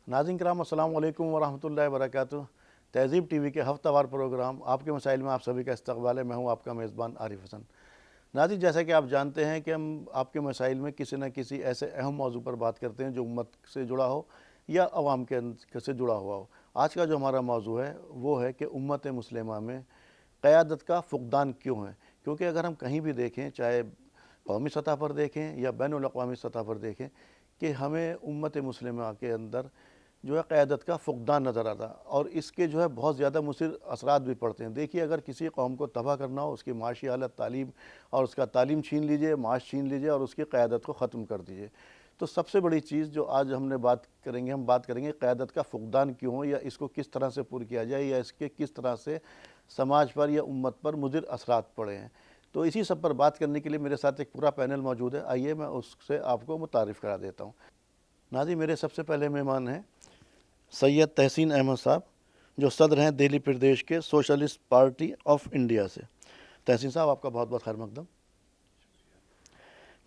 ناظرین کرام السلام علیکم ورحمۃ اللہ وبرکاتہ۔ تہذیب ٹی وی کے ہفتہ وار پروگرام آپ کے مسائل میں آپ سبھی کا استقبال ہے۔ میں ہوں آپ کا میزبان عارف حسن۔ ناظرین، جیسا کہ آپ جانتے ہیں کہ ہم آپ کے مسائل میں کسی نہ کسی ایسے اہم موضوع پر بات کرتے ہیں جو امت سے جڑا ہو یا عوام کے سے جڑا ہوا ہو۔ آج کا جو ہمارا موضوع ہے وہ ہے کہ امت مسلمہ میں قیادت کا فقدان کیوں ہے؟ کیونکہ اگر ہم کہیں بھی دیکھیں، چاہے قومی سطح پر دیکھیں یا بین الاقوامی سطح پر دیکھیں، کہ ہمیں امت مسلمہ کے اندر جو ہے قیادت کا فقدان نظر آتا ہے، اور اس کے جو ہے بہت زیادہ مضر اثرات بھی پڑتے ہیں۔ دیکھیے، اگر کسی قوم کو تباہ کرنا ہو، اس کی معاشی حالت، تعلیم اور اس کا تعلیم چھین لیجئے، معاش چھین لیجئے اور اس کی قیادت کو ختم کر دیجئے، تو سب سے بڑی چیز جو آج ہم بات کریں گے قیادت کا فقدان کیوں ہو، یا اس کو کس طرح سے پور کیا جائے، یا اس کے کس طرح سے سماج پر یا امت پر مضر اثرات پڑے ہیں۔ تو اسی سب پر بات کرنے کے لیے میرے ساتھ ایک پورا پینل موجود ہے۔ آئیے میں اس سے آپ کو متعارف کرا دیتا ہوں۔ ناظرین، میرے سب سے پہلے مہمان ہیں سید تحسین احمد صاحب، جو صدر ہیں دہلی پردیش کے سوشلسٹ پارٹی آف انڈیا سے۔ تحسین صاحب، آپ کا بہت بہت خیر مقدم۔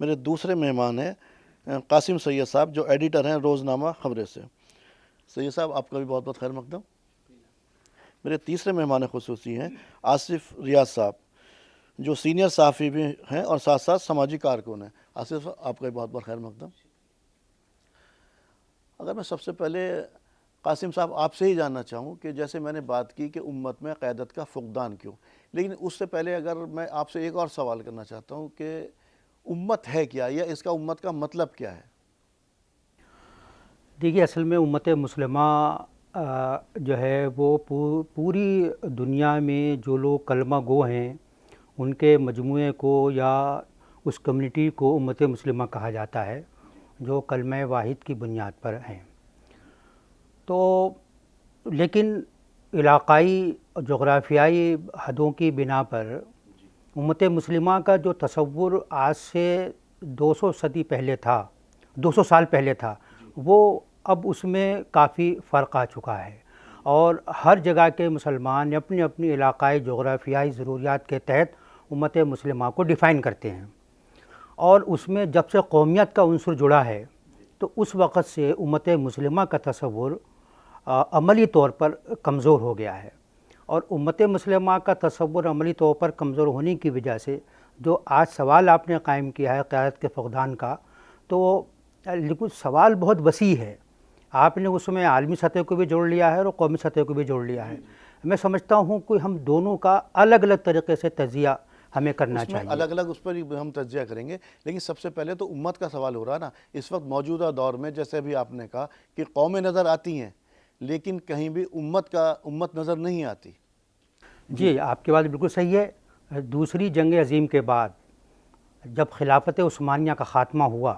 میرے دوسرے مہمان ہیں قاسم سید صاحب، جو ایڈیٹر ہیں روزنامہ خبریں سے۔ سید صاحب، آپ کا بھی بہت بہت خیر مقدم۔ میرے تیسرے مہمان خصوصی ہیں آصف ریاض صاحب، جو سینئر صحافی بھی ہیں اور ساتھ ساتھ سماجی کارکن ہیں۔ آصف صاحب، آپ کا بھی بہت بہت خیر مقدم۔ اگر میں سب سے پہلے قاسم صاحب آپ سے ہی جاننا چاہوں کہ جیسے میں نے بات کی کہ امت میں قیادت کا فقدان کیوں، لیکن اس سے پہلے اگر میں آپ سے ایک اور سوال کرنا چاہتا ہوں کہ امت ہے کیا، یا اس کا امت کا مطلب کیا ہے؟ دیکھیے، اصل میں امت مسلمہ جو ہے وہ پوری دنیا میں جو لوگ کلمہ گو ہیں ان کے مجموعے کو یا اس کمیونٹی کو امت مسلمہ کہا جاتا ہے، جو کلمہ واحد کی بنیاد پر ہیں۔ تو لیکن علاقائی جغرافیائی حدوں کی بنا پر امت مسلمہ کا جو تصور آج سے 200 سال پہلے تھا، وہ اب اس میں کافی فرق آ چکا ہے، اور ہر جگہ کے مسلمان اپنی اپنی علاقائی جغرافیائی ضروریات کے تحت امت مسلمہ کو ڈیفائن کرتے ہیں، اور اس میں جب سے قومیت کا عنصر جڑا ہے تو اس وقت سے امت مسلمہ کا تصور عملی طور پر کمزور ہو گیا ہے، اور امت مسلمہ کا تصور عملی طور پر کمزور ہونے کی وجہ سے جو آج سوال آپ نے قائم کیا ہے قیادت کے فقدان کا، تو لیکن سوال بہت وسیع ہے۔ آپ نے اس میں عالمی سطح کو بھی جوڑ لیا ہے اور قومی سطح کو بھی جوڑ لیا ہے۔ میں سمجھتا ہوں کہ ہم دونوں کا الگ الگ طریقے سے تجزیہ ہمیں کرنا چاہیے۔ الگ الگ اس پر ہی ہم تجزیہ کریں گے، لیکن سب سے پہلے تو امت کا سوال ہو رہا نا۔ اس وقت موجودہ دور میں جیسے بھی آپ نے کہا کہ قومیں نظر آتی ہیں لیکن کہیں بھی امت نظر نہیں آتی۔ جی، آپ کی بات بالکل صحیح ہے۔ دوسری جنگ عظیم کے بعد جب خلافت عثمانیہ کا خاتمہ ہوا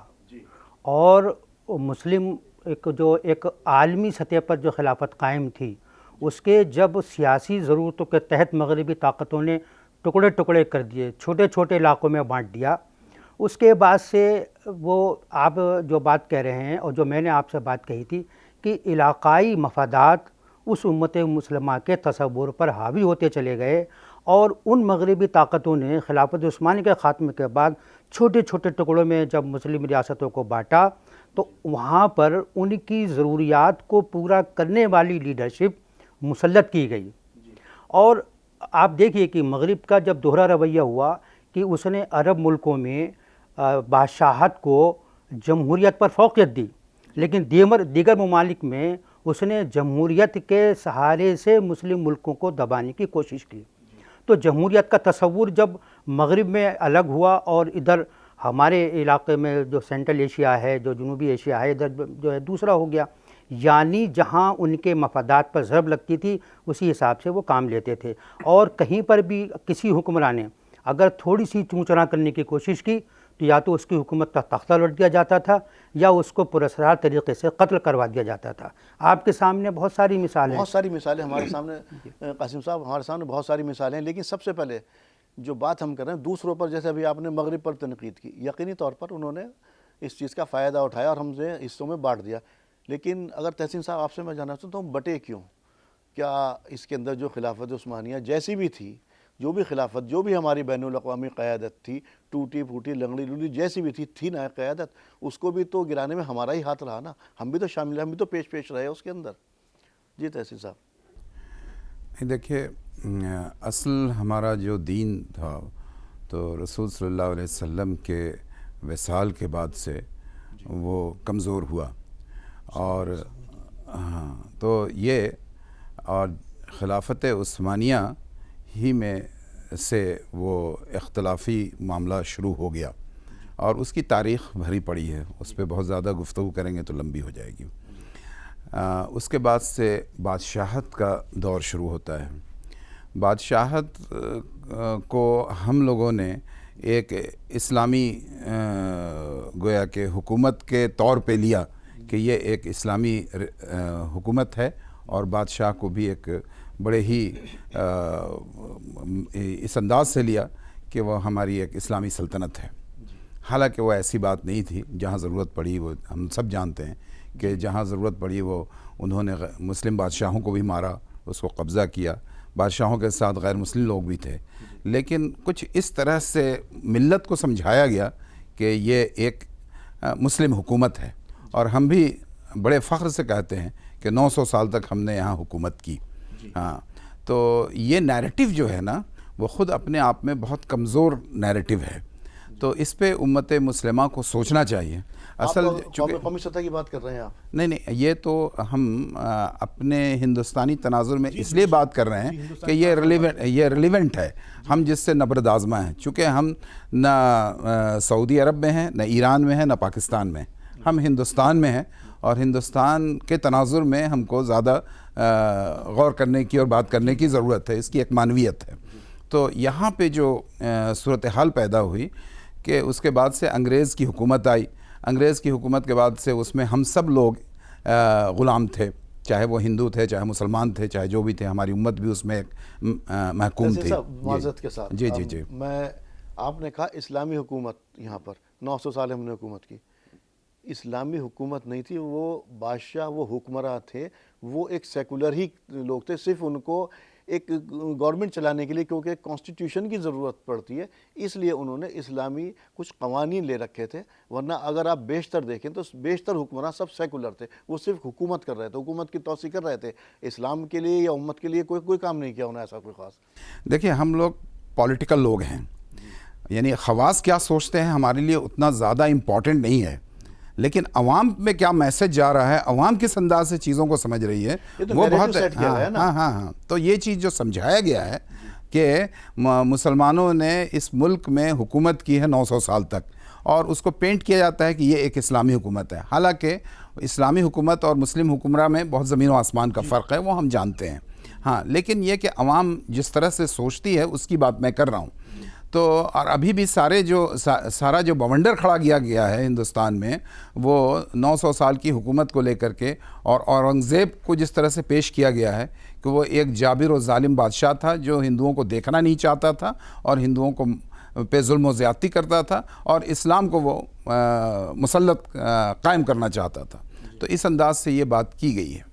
اور مسلم ایک عالمی سطح پر جو خلافت قائم تھی، اس کے جب سیاسی ضرورتوں کے تحت مغربی طاقتوں نے ٹکڑے ٹکڑے کر دیے، چھوٹے چھوٹے علاقوں میں بانٹ دیا، اس کے بعد سے وہ آپ جو بات کہہ رہے ہیں اور جو میں نے آپ سے بات کہی تھی کہ علاقائی مفادات اس امت مسلمہ کے تصور پر حاوی ہوتے چلے گئے، اور ان مغربی طاقتوں نے خلافت عثمانیہ کے خاتمے کے بعد چھوٹے چھوٹے ٹکڑوں میں جب مسلم ریاستوں کو بانٹا تو وہاں پر ان کی ضروریات کو پورا کرنے والی لیڈرشپ مسلط کی گئی۔ اور آپ دیکھیے کہ مغرب کا جب دوہرا رویہ ہوا کہ اس نے عرب ملکوں میں بادشاہت کو جمہوریت پر فوقیت دی، لیکن دیگر ممالک میں اس نے جمہوریت کے سہارے سے مسلم ملکوں کو دبانے کی کوشش کی۔ تو جمہوریت کا تصور جب مغرب میں الگ ہوا اور ادھر ہمارے علاقے میں جو سینٹرل ایشیا ہے، جو جنوبی ایشیا ہے، ادھر جو ہے دوسرا ہو گیا، یعنی جہاں ان کے مفادات پر ضرب لگتی تھی اسی حساب سے وہ کام لیتے تھے، اور کہیں پر بھی کسی حکمران نے اگر تھوڑی سی چونچرا کرنے کی کوشش کی تو یا تو اس کی حکومت کا تختہ لوٹ دیا جاتا تھا یا اس کو پراسرار طریقے سے قتل کروا دیا جاتا تھا۔ آپ کے سامنے بہت ساری مثالیں ہمارے سامنے قاسم صاحب، ہمارے سامنے بہت ساری مثالیں ہیں، لیکن سب سے پہلے جو بات ہم کر رہے ہیں دوسروں پر، جیسے ابھی آپ نے مغرب پر تنقید کی، یقینی طور پر انہوں نے اس چیز کا فائدہ اٹھایا اور ہم سے حصوں میں بانٹ دیا، لیکن اگر تحسین صاحب آپ سے میں جاننا چاہتا ہوں بٹے کیوں؟ کیا اس کے اندر جو خلافت عثمانیہ جیسی بھی تھی جو بھی خلافت، جو بھی ہماری بین الاقوامی قیادت تھی، ٹوٹی پھوٹی لنگڑی لولی جیسی بھی تھی نا قیادت، اس کو بھی تو گرانے میں ہمارا ہی ہاتھ رہا نا، ہم بھی تو شامل، ہم بھی تو پیش رہے اس کے اندر. جی تحصیل صاحب. دیکھیے اصل ہمارا جو دین تھا تو رسول صلی اللہ علیہ وسلم کے وصال کے بعد سے وہ کمزور ہوا، اور ہاں تو یہ اور خلافت عثمانیہ ہی میں سے وہ اختلافی معاملہ شروع ہو گیا، اور اس کی تاریخ بھری پڑی ہے، اس پہ بہت زیادہ گفتگو کریں گے تو لمبی ہو جائے گی. اس کے بعد سے بادشاہت کا دور شروع ہوتا ہے. بادشاہت کو ہم لوگوں نے ایک اسلامی گویا کہ حکومت کے طور پہ لیا کہ یہ ایک اسلامی حکومت ہے، اور بادشاہ کو بھی ایک بڑے ہی اس انداز سے لیا کہ وہ ہماری ایک اسلامی سلطنت ہے. حالانکہ وہ ایسی بات نہیں تھی. جہاں ضرورت پڑی وہ ہم سب جانتے ہیں کہ جہاں ضرورت پڑی وہ انہوں نے مسلم بادشاہوں کو بھی مارا، اس کو قبضہ کیا. بادشاہوں کے ساتھ غیر مسلم لوگ بھی تھے، لیکن کچھ اس طرح سے ملت کو سمجھایا گیا کہ یہ ایک مسلم حکومت ہے، اور ہم بھی بڑے فخر سے کہتے ہیں کہ 900 سال تک ہم نے یہاں حکومت کی. ہاں تو یہ نیریٹو جو ہے نا وہ خود اپنے آپ میں بہت کمزور نیریٹو ہے. تو اس پہ امت مسلمہ کو سوچنا چاہیے. اصل قومی سطح کی بات کر رہے ہیں آپ؟ نہیں، یہ تو ہم اپنے ہندوستانی تناظر میں اس لیے بات کر رہے ہیں کہ یہ ریلیونٹ ہے. ہم جس سے نبرد آزما ہیں، چونکہ ہم نہ سعودی عرب میں ہیں، نہ ایران میں ہیں، نہ پاکستان میں، ہم ہندوستان میں ہیں، اور ہندوستان کے تناظر میں ہم کو زیادہ غور کرنے کی اور بات کرنے کی ضرورت ہے. اس کی ایک معنویت ہے. تو یہاں پہ جو صورتحال پیدا ہوئی کہ اس کے بعد سے انگریز کی حکومت آئی. انگریز کی حکومت کے بعد سے اس میں ہم سب لوگ غلام تھے، چاہے وہ ہندو تھے، چاہے مسلمان تھے، چاہے جو بھی تھے. ہماری امت بھی اس میں ایک محکوم تھی. معذرت کے ساتھ جی آپ نے کہا اسلامی حکومت، یہاں پر 900 سال ہم نے حکومت کی. اسلامی حکومت نہیں تھی، وہ بادشاہ، وہ حکمراں تھے، وہ ایک سیکولر ہی لوگ تھے. صرف ان کو ایک گورنمنٹ چلانے کے لیے، کیونکہ کانسٹیٹیوشن کی ضرورت پڑتی ہے، اس لیے انہوں نے اسلامی کچھ قوانین لے رکھے تھے. ورنہ اگر آپ بیشتر دیکھیں تو بیشتر حکمراں سب سیکولر تھے. وہ صرف حکومت کر رہے تھے، حکومت کی توسیع کر رہے تھے. اسلام کے لیے یا امت کے لیے کوئی کام نہیں کیا انہوں نے ایسا کوئی خاص. دیکھیں ہم لوگ پولیٹیکل لوگ ہیں، یعنی خواص کیا سوچتے ہیں ہمارے لیے اتنا زیادہ امپورٹنٹ نہیں ہے، لیکن عوام میں کیا میسج جا رہا ہے، عوام کس انداز سے چیزوں کو سمجھ رہی ہے، وہ بہت. ہاں تو یہ چیز جو سمجھایا گیا ہے کہ مسلمانوں نے اس ملک میں حکومت کی ہے 900 سال تک، اور اس کو پینٹ کیا جاتا ہے کہ یہ ایک اسلامی حکومت ہے. حالانکہ اسلامی حکومت اور مسلم حکمراں میں بہت زمین و آسمان کا فرق ہے، وہ ہم جانتے ہیں. ہاں لیکن یہ کہ عوام جس طرح سے سوچتی ہے اس کی بات میں کر رہا ہوں. تو اور ابھی بھی سارا جو بونڈر کھڑا کیا گیا ہے ہندوستان میں، وہ 900 سال کی حکومت کو لے کر کے، اور اورنگزیب کو جس طرح سے پیش کیا گیا ہے کہ وہ ایک جابر و ظالم بادشاہ تھا جو ہندوؤں کو دیکھنا نہیں چاہتا تھا، اور ہندوؤں کو پہ ظلم و زیادتی کرتا تھا، اور اسلام کو وہ مسلط قائم کرنا چاہتا تھا. تو اس انداز سے یہ بات کی گئی ہے.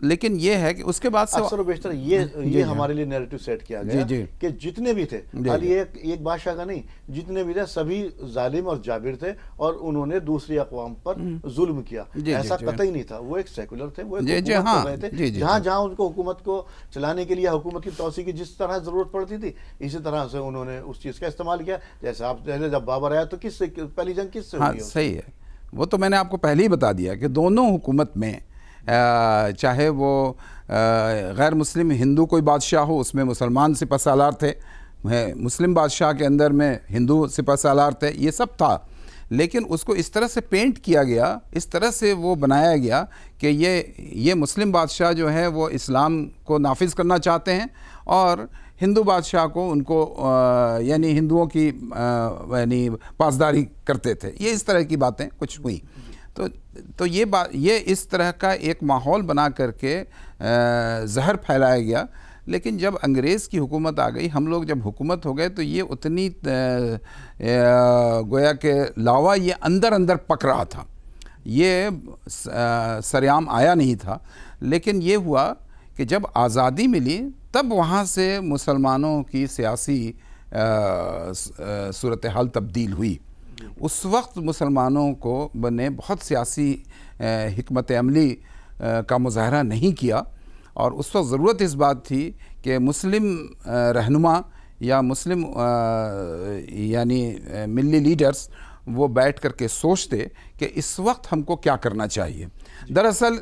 لیکن یہ ہے کہ اس کے بعد سے اکثر و بیشتر یہ ہمارے لیے نیریٹو سیٹ کیا گیا کہ جتنے بھی تھے، خالی ایک بادشاہ کا نہیں، جتنے بھی تھے سبھی ظالم اور جابر تھے، اور انہوں نے دوسری اقوام پر ظلم کیا. ایسا قطعی نہیں تھا. وہ ایک سیکولر تھے، وہ ایک حکومت کر رہے تھے. جہاں ان کو حکومت کو چلانے کے لیے، حکومت کی توسیع کی جس طرح ضرورت پڑتی تھی، اسی طرح سے انہوں نے اس چیز کا استعمال کیا. جیسے آپ پہلے جب بابر آیا تو کس سے پہلی جنگ کس سے ہوئی؟ صحیح ہے. وہ تو میں نے آپ کو پہلے ہی بتا دیا کہ دونوں حکومت میں چاہے وہ غیر مسلم ہندو کوئی بادشاہ ہو، اس میں مسلمان سپہ سالار تھے، مسلم بادشاہ کے اندر میں ہندو سپہ سالار تھے، یہ سب تھا. لیکن اس کو اس طرح سے پینٹ کیا گیا، اس طرح سے وہ بنایا گیا کہ یہ مسلم بادشاہ جو ہے وہ اسلام کو نافذ کرنا چاہتے ہیں، اور ہندو بادشاہ کو ان کو یعنی ہندوؤں کی یعنی پاسداری کرتے تھے. یہ اس طرح کی باتیں کچھ ہوئیں. تو یہ اس طرح کا ایک ماحول بنا کر کے زہر پھیلایا گیا. لیکن جب انگریز کی حکومت آ گئی، ہم لوگ جب حکومت ہو گئے، تو یہ اتنی گویا کہ لاوا یہ اندر پک رہا تھا، یہ سریعام آیا نہیں تھا. لیکن یہ ہوا کہ جب آزادی ملی تب وہاں سے مسلمانوں کی سیاسی صورتحال تبدیل ہوئی. اس وقت مسلمانوں کو نے بہت سیاسی حکمت عملی کا مظاہرہ نہیں کیا، اور اس وقت ضرورت اس بات تھی کہ مسلم رہنما یا مسلم یعنی ملی لیڈرز وہ بیٹھ کر کے سوچتے کہ اس وقت ہم کو کیا کرنا چاہیے. دراصل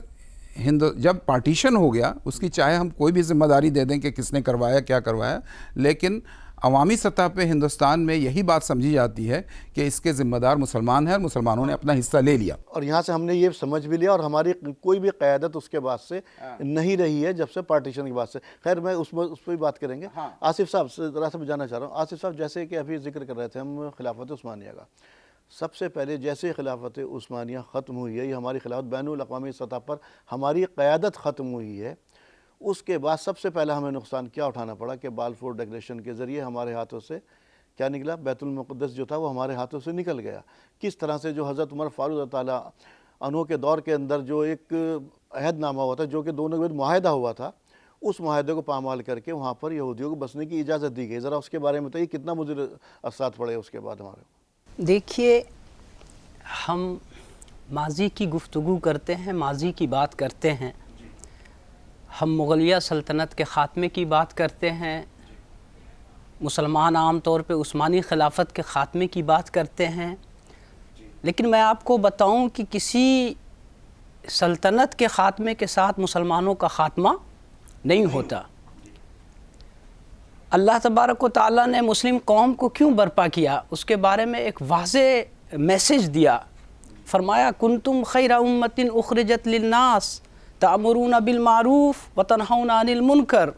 جب پارٹیشن ہو گیا، اس کی چاہے ہم کوئی بھی ذمہ داری دے دیں کہ کس نے کروایا کیا کروایا، لیکن عوامی سطح پہ ہندوستان میں یہی بات سمجھی جاتی ہے کہ اس کے ذمہ دار مسلمان ہیں، اور مسلمانوں نے اپنا حصہ لے لیا. اور یہاں سے ہم نے یہ سمجھ بھی لیا، اور ہماری کوئی بھی قیادت اس کے بعد سے نہیں رہی ہے جب سے پارٹیشن کے بعد سے. خیر میں اس پہ بھی بات کریں گے. آصف صاحب ذرا سا میں جاننا چاہ رہا ہوں، آصف صاحب جیسے کہ ابھی ذکر کر رہے تھے ہم خلافت عثمانیہ کا، سب سے پہلے جیسے خلافت عثمانیہ ختم ہوئی ہے، یہ ہماری خلافت بین الاقوامی سطح پر ہماری قیادت ختم ہوئی ہے، اس کے بعد سب سے پہلا ہمیں نقصان کیا اٹھانا پڑا کہ بالفور ڈکلیریشن کے ذریعے ہمارے ہاتھوں سے کیا نکلا؟ بیت المقدس جو تھا وہ ہمارے ہاتھوں سے نکل گیا. کس طرح سے جو حضرت عمر فاروق رضی اللہ تعالیٰ عنہ کے دور کے اندر جو ایک عہد نامہ ہوا تھا، جو کہ دونوں کے بیچ معاہدہ ہوا تھا، اس معاہدے کو پامال کر کے وہاں پر یہودیوں کو بسنے کی اجازت دی گئی. ذرا اس کے بارے میں بتائیے کتنا مضر اثرات پڑے اس کے بعد ہمارے. دیکھیے، ہم ماضی کی گفتگو کرتے ہیں، ماضی کی بات کرتے ہیں، ہم مغلیہ سلطنت کے خاتمے کی بات کرتے ہیں، مسلمان عام طور پہ عثمانی خلافت کے خاتمے کی بات کرتے ہیں، لیکن میں آپ کو بتاؤں کہ کسی سلطنت کے خاتمے کے ساتھ مسلمانوں کا خاتمہ نہیں ہوتا. اللہ تبارک و تعالیٰ نے مسلم قوم کو کیوں برپا کیا، اس کے بارے میں ایک واضح میسج دیا. فرمایا کنتم خیر امت اخرجت للناس تأمرون بالمعروف وتنہون عن المنکر،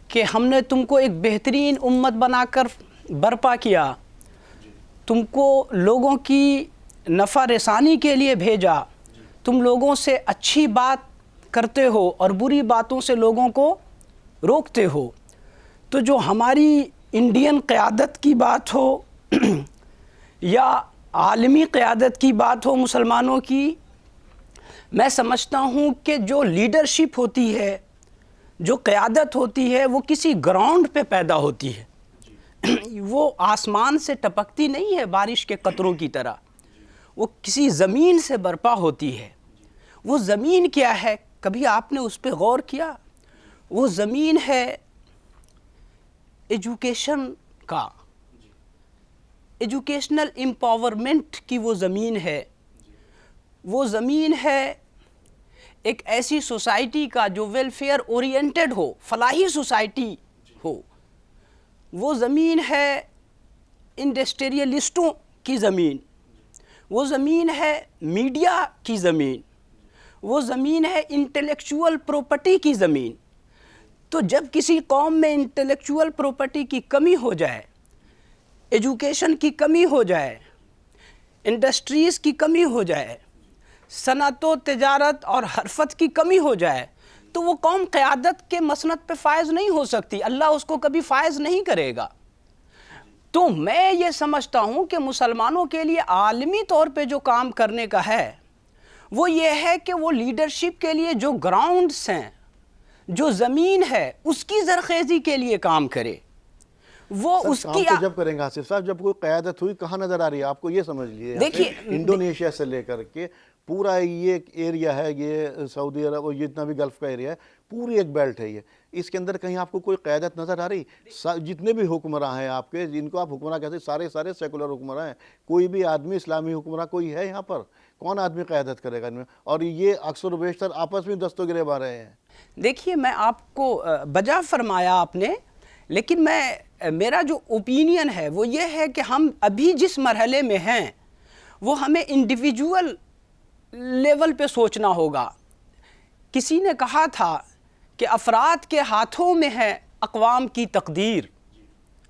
کہ ہم نے تم کو ایک بہترین امت بنا کر برپا کیا، تم کو لوگوں کی نفع رسانی کے لیے بھیجا، تم لوگوں سے اچھی بات کرتے ہو اور بری باتوں سے لوگوں کو روکتے ہو. تو جو ہماری انڈین قیادت کی بات ہو یا عالمی قیادت کی بات ہو مسلمانوں کی، میں سمجھتا ہوں کہ جو لیڈرشپ ہوتی ہے، جو قیادت ہوتی ہے، وہ کسی گراؤنڈ پہ پیدا ہوتی ہے. وہ آسمان سے ٹپکتی نہیں ہے بارش کے قطروں کی طرح، وہ کسی زمین سے برپا ہوتی ہے. وہ زمین کیا ہے؟ کبھی آپ نے اس پہ غور کیا؟ وہ زمین ہے ایجوکیشن کا، ایجوکیشنل امپاورمنٹ کی وہ زمین ہے. وہ زمین ہے ایک ایسی سوسائٹی کا جو ویلفیئر اورینٹڈ ہو، فلاحی سوسائٹی ہو. وہ زمین ہے انڈسٹریلسٹوں کی زمین، وہ زمین ہے میڈیا کی زمین، وہ زمین ہے انٹلیکچول پراپرٹی کی زمین. تو جب کسی قوم میں انٹلیکچول پراپرٹی کی کمی ہو جائے، ایجوکیشن کی کمی ہو جائے، انڈسٹریز کی کمی ہو جائے، صنعت و تجارت اور حرفت کی کمی ہو جائے، تو وہ قوم قیادت کے مسند پہ فائز نہیں ہو سکتی، اللہ اس کو کبھی فائز نہیں کرے گا. تو میں یہ سمجھتا ہوں کہ مسلمانوں کے لیے عالمی طور پہ جو کام کرنے کا ہے وہ یہ ہے کہ وہ لیڈرشپ کے لیے جو گراؤنڈز ہیں، جو زمین ہے، اس کی زرخیزی کے لیے کام کرے. وہ اس کی جب کریں گے آصف صاحب، جب کوئی قیادت ہوئی کہاں نظر آ رہی ہے آپ کو؟ یہ سمجھ لیجیے، دیکھیے انڈونیشیا سے لے کر کے پورا یہ ایریا ہے، یہ سعودی عرب اور جتنا بھی گلف کا ایریا ہے، پوری ایک بیلٹ ہے یہ. اس کے اندر کہیں آپ کو کوئی قیادت نظر آ رہی؟ جتنے بھی حکمراں ہیں آپ کے، جن کو آپ حکمراں کہتے ہیں، سارے سیکولر حکمراں ہیں. کوئی بھی آدمی اسلامی حکمراں کوئی ہے یہاں پر؟ کون آدمی قیادت کرے گا ان میں؟ اور یہ اکثر و بیشتر آپس میں دست و گریب آ رہے ہیں. دیکھیے، میں آپ کو بجا فرمایا آپ نے، لیکن میرا جو اوپینین ہے وہ یہ ہے کہ ہم ابھی جس مرحلے میں ہیں وہ ہمیں انڈیویجول لیول پہ سوچنا ہوگا. کسی نے کہا تھا کہ افراد کے ہاتھوں میں ہے اقوام کی تقدیر،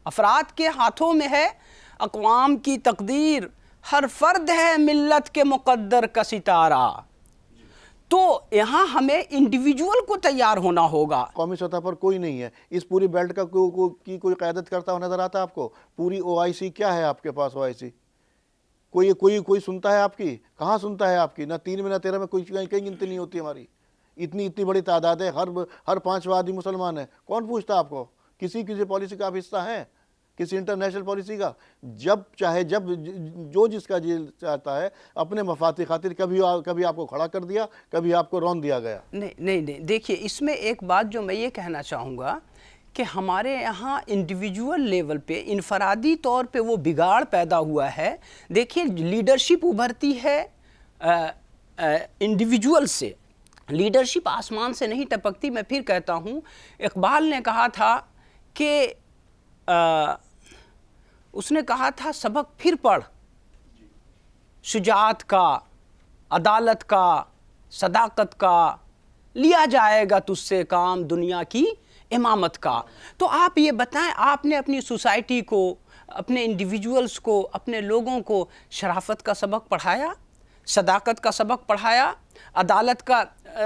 افراد کے ہاتھوں میں ہے اقوام کی تقدیر، ہر فرد ہے ملت کے مقدر کا ستارہ. تو یہاں ہمیں انڈیویجول کو تیار ہونا ہوگا. قومی سطح پر کوئی نہیں ہے اس پوری بیلٹ کا کوئی قیادت کرتا ہوا نظر آتا ہے آپ کو؟ پوری OIC کیا ہے آپ کے پاس؟ OIC کوئی سنتا ہے آپ کی؟ کہاں سنتا ہے آپ کی؟ نہ 3 میں نہ 13 میں کوئی کہیں گنتی نہیں ہوتی ہماری. اتنی بڑی تعداد ہے, ہر 5واں آدمی مسلمان ہے. کون پوچھتا ہے آپ کو؟ کسی پالیسی کا آپ حصہ ہیں, کسی انٹرنیشنل پالیسی کا؟ جب چاہے, جب جو جس کا جی چاہتا ہے, اپنے مفاد کی خاطر کبھی آپ کو کھڑا کر دیا, کبھی آپ کو رون دیا گیا. نہیں, دیکھیے اس میں ایک بات جو میں یہ کہنا چاہوں گا کہ ہمارے یہاں انڈیویجول لیول پہ, انفرادی طور پہ وہ بگاڑ پیدا ہوا ہے. دیکھیے لیڈرشپ ابھرتی ہے انڈیویجول سے, لیڈرشپ آسمان سے نہیں ٹپکتی. میں پھر کہتا ہوں, اقبال نے کہا تھا کہ اس نے کہا تھا سبق پھر پڑھ, شجاعت کا, عدالت کا, صداقت کا, لیا جائے گا تجھ سے کام دنیا کی امامت کا. تو آپ یہ بتائیں, آپ نے اپنی سوسائٹی کو, اپنے انڈیویجولز کو, اپنے لوگوں کو شرافت کا سبق پڑھایا, صداقت کا سبق پڑھایا, عدالت کا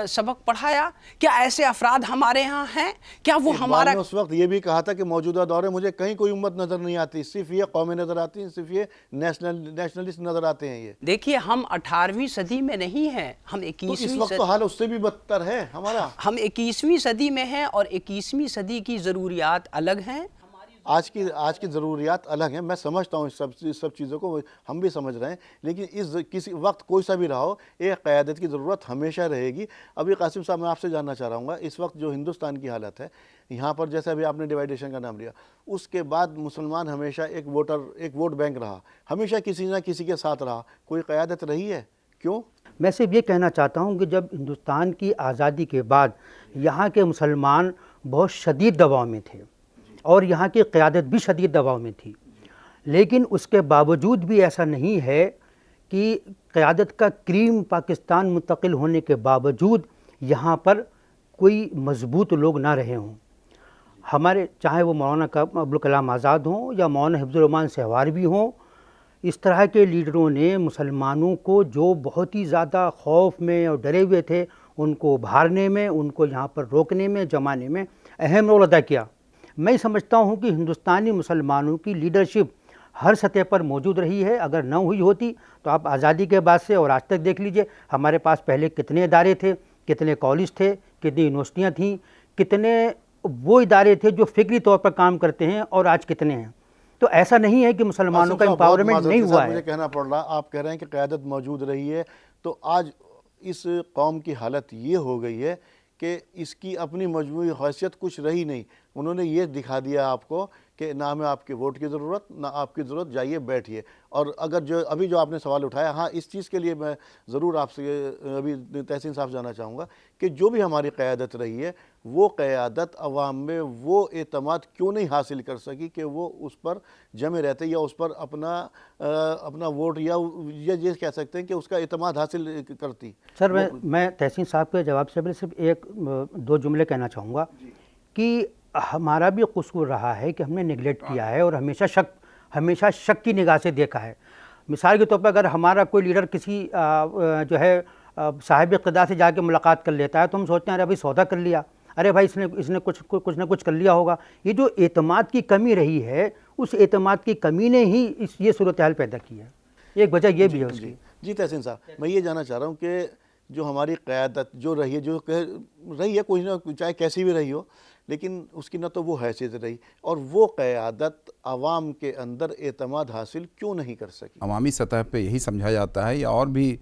سبق پڑھایا؟ کیا ایسے افراد ہمارے ہاں ہیں؟ کیا وہ ہمارا؟ اقبال نے اس وقت یہ بھی کہا تھا کہ موجودہ دور میں مجھے کہیں کوئی امت نظر نہیں آتی, صرف یہ قومیں نظر آتی ہیں, صرف یہ نیشنلسٹ نظر آتے ہیں. یہ دیکھیے ہم 18ویں صدی میں نہیں ہیں, ہم تو اس 21ویں وقت تو حال اس سے بھی بدتر ہے ہمارا. ہم 21ویں صدی میں ہیں, اور 21ویں صدی کی ضروریات الگ ہیں. آج کی ضروریات الگ ہیں. میں سمجھتا ہوں اس سب چیزوں کو, ہم بھی سمجھ رہے ہیں, لیکن کسی وقت کوئی سا بھی رہا ہو, ایک قیادت کی ضرورت ہمیشہ رہے گی. ابھی قاسم صاحب, میں آپ سے جاننا چاہ رہا ہوں گا, اس وقت جو ہندوستان کی حالت ہے یہاں پر, جیسے ابھی آپ نے ڈیوائیڈیشن کا نام لیا, اس کے بعد مسلمان ہمیشہ ایک ووٹ بینک رہا, ہمیشہ کسی نہ کسی کے ساتھ رہا. کوئی قیادت رہی ہے؟ کیوں؟ میں صرف یہ کہنا چاہتا ہوں کہ جب ہندوستان کی آزادی کے بعد یہاں کے مسلمان بہت شدید دباؤ میں تھے, اور یہاں کی قیادت بھی شدید دباؤ میں تھی, لیکن اس کے باوجود بھی ایسا نہیں ہے کہ قیادت کا کریم پاکستان منتقل ہونے کے باوجود یہاں پر کوئی مضبوط لوگ نہ رہے ہوں. ہمارے چاہے وہ مولانا ابوالکلام آزاد ہوں یا مولانا حفظ الرحمان سہوار بھی ہوں, اس طرح کے لیڈروں نے مسلمانوں کو جو بہت ہی زیادہ خوف میں اور ڈرے ہوئے تھے, ان کو ابھارنے میں, ان کو یہاں پر روکنے میں, جمانے میں اہم رول ادا کیا. میں سمجھتا ہوں کہ ہندوستانی مسلمانوں کی لیڈرشپ ہر سطح پر موجود رہی ہے. اگر نہ ہوئی ہوتی تو آپ آزادی کے بعد سے اور آج تک دیکھ لیجئے, ہمارے پاس پہلے کتنے ادارے تھے, کتنے کالج تھے, کتنی یونیورسٹیاں تھیں, کتنے وہ ادارے تھے جو فکری طور پر کام کرتے ہیں, اور آج کتنے ہیں. تو ایسا نہیں ہے کہ مسلمانوں کا امپاورمنٹ نہیں ہوا ہے. مجھے کہنا پڑ رہا, آپ کہہ رہے ہیں کہ قیادت موجود رہی ہے, تو آج اس قوم کی حالت یہ ہو گئی ہے کہ اس کی اپنی مجموعی حیثیت کچھ رہی نہیں. انہوں نے یہ دکھا دیا آپ کو کہ نہ ہمیں آپ کے ووٹ کی ضرورت, نہ آپ کی ضرورت, جائیے بیٹھیے. اور اگر جو آپ نے سوال اٹھایا, ہاں اس چیز کے لیے میں ضرور آپ سے ابھی تحسین صاحب جاننا چاہوں گا کہ جو بھی ہماری قیادت رہی ہے, وہ قیادت عوام میں وہ اعتماد کیوں نہیں حاصل کر سکی کہ وہ اس پر جمے رہتے, یا اس پر اپنا ووٹ, یا یہ کہہ سکتے ہیں کہ اس کا اعتماد حاصل کرتی. سر میں تحسین صاحب کے جواب سے صرف ایک دو جملے کہنا چاہوں گا کہ ہمارا بھی قصور رہا ہے کہ ہم نے نیگلیکٹ کیا ہے, اور ہمیشہ شک کی نگاہ سے دیکھا ہے. مثال کے طور پر اگر ہمارا کوئی لیڈر کسی جو ہے صاحب اقتدار سے جا کے ملاقات کر لیتا ہے, تو ہم سوچتے ہیں ارے بھائی سودا کر لیا, ارے بھائی اس نے کچھ نہ کچھ کر لیا ہوگا. یہ جو اعتماد کی کمی رہی ہے, اس اعتماد کی کمی نے ہی یہ صورتحال پیدا کی ہے. ایک وجہ یہ بھی ہے اس کی. جی تحسین صاحب, میں یہ جاننا چاہ رہا ہوں کہ جو ہماری قیادت جو رہی ہے, کوئی نہ چاہے کیسی بھی رہی ہو, لیکن اس کی نہ تو وہ حیثیت رہی, اور وہ قیادت عوام کے اندر اعتماد حاصل کیوں نہیں کر سکی. عوامی سطح پہ یہی سمجھا جاتا ہے, یا اور بھی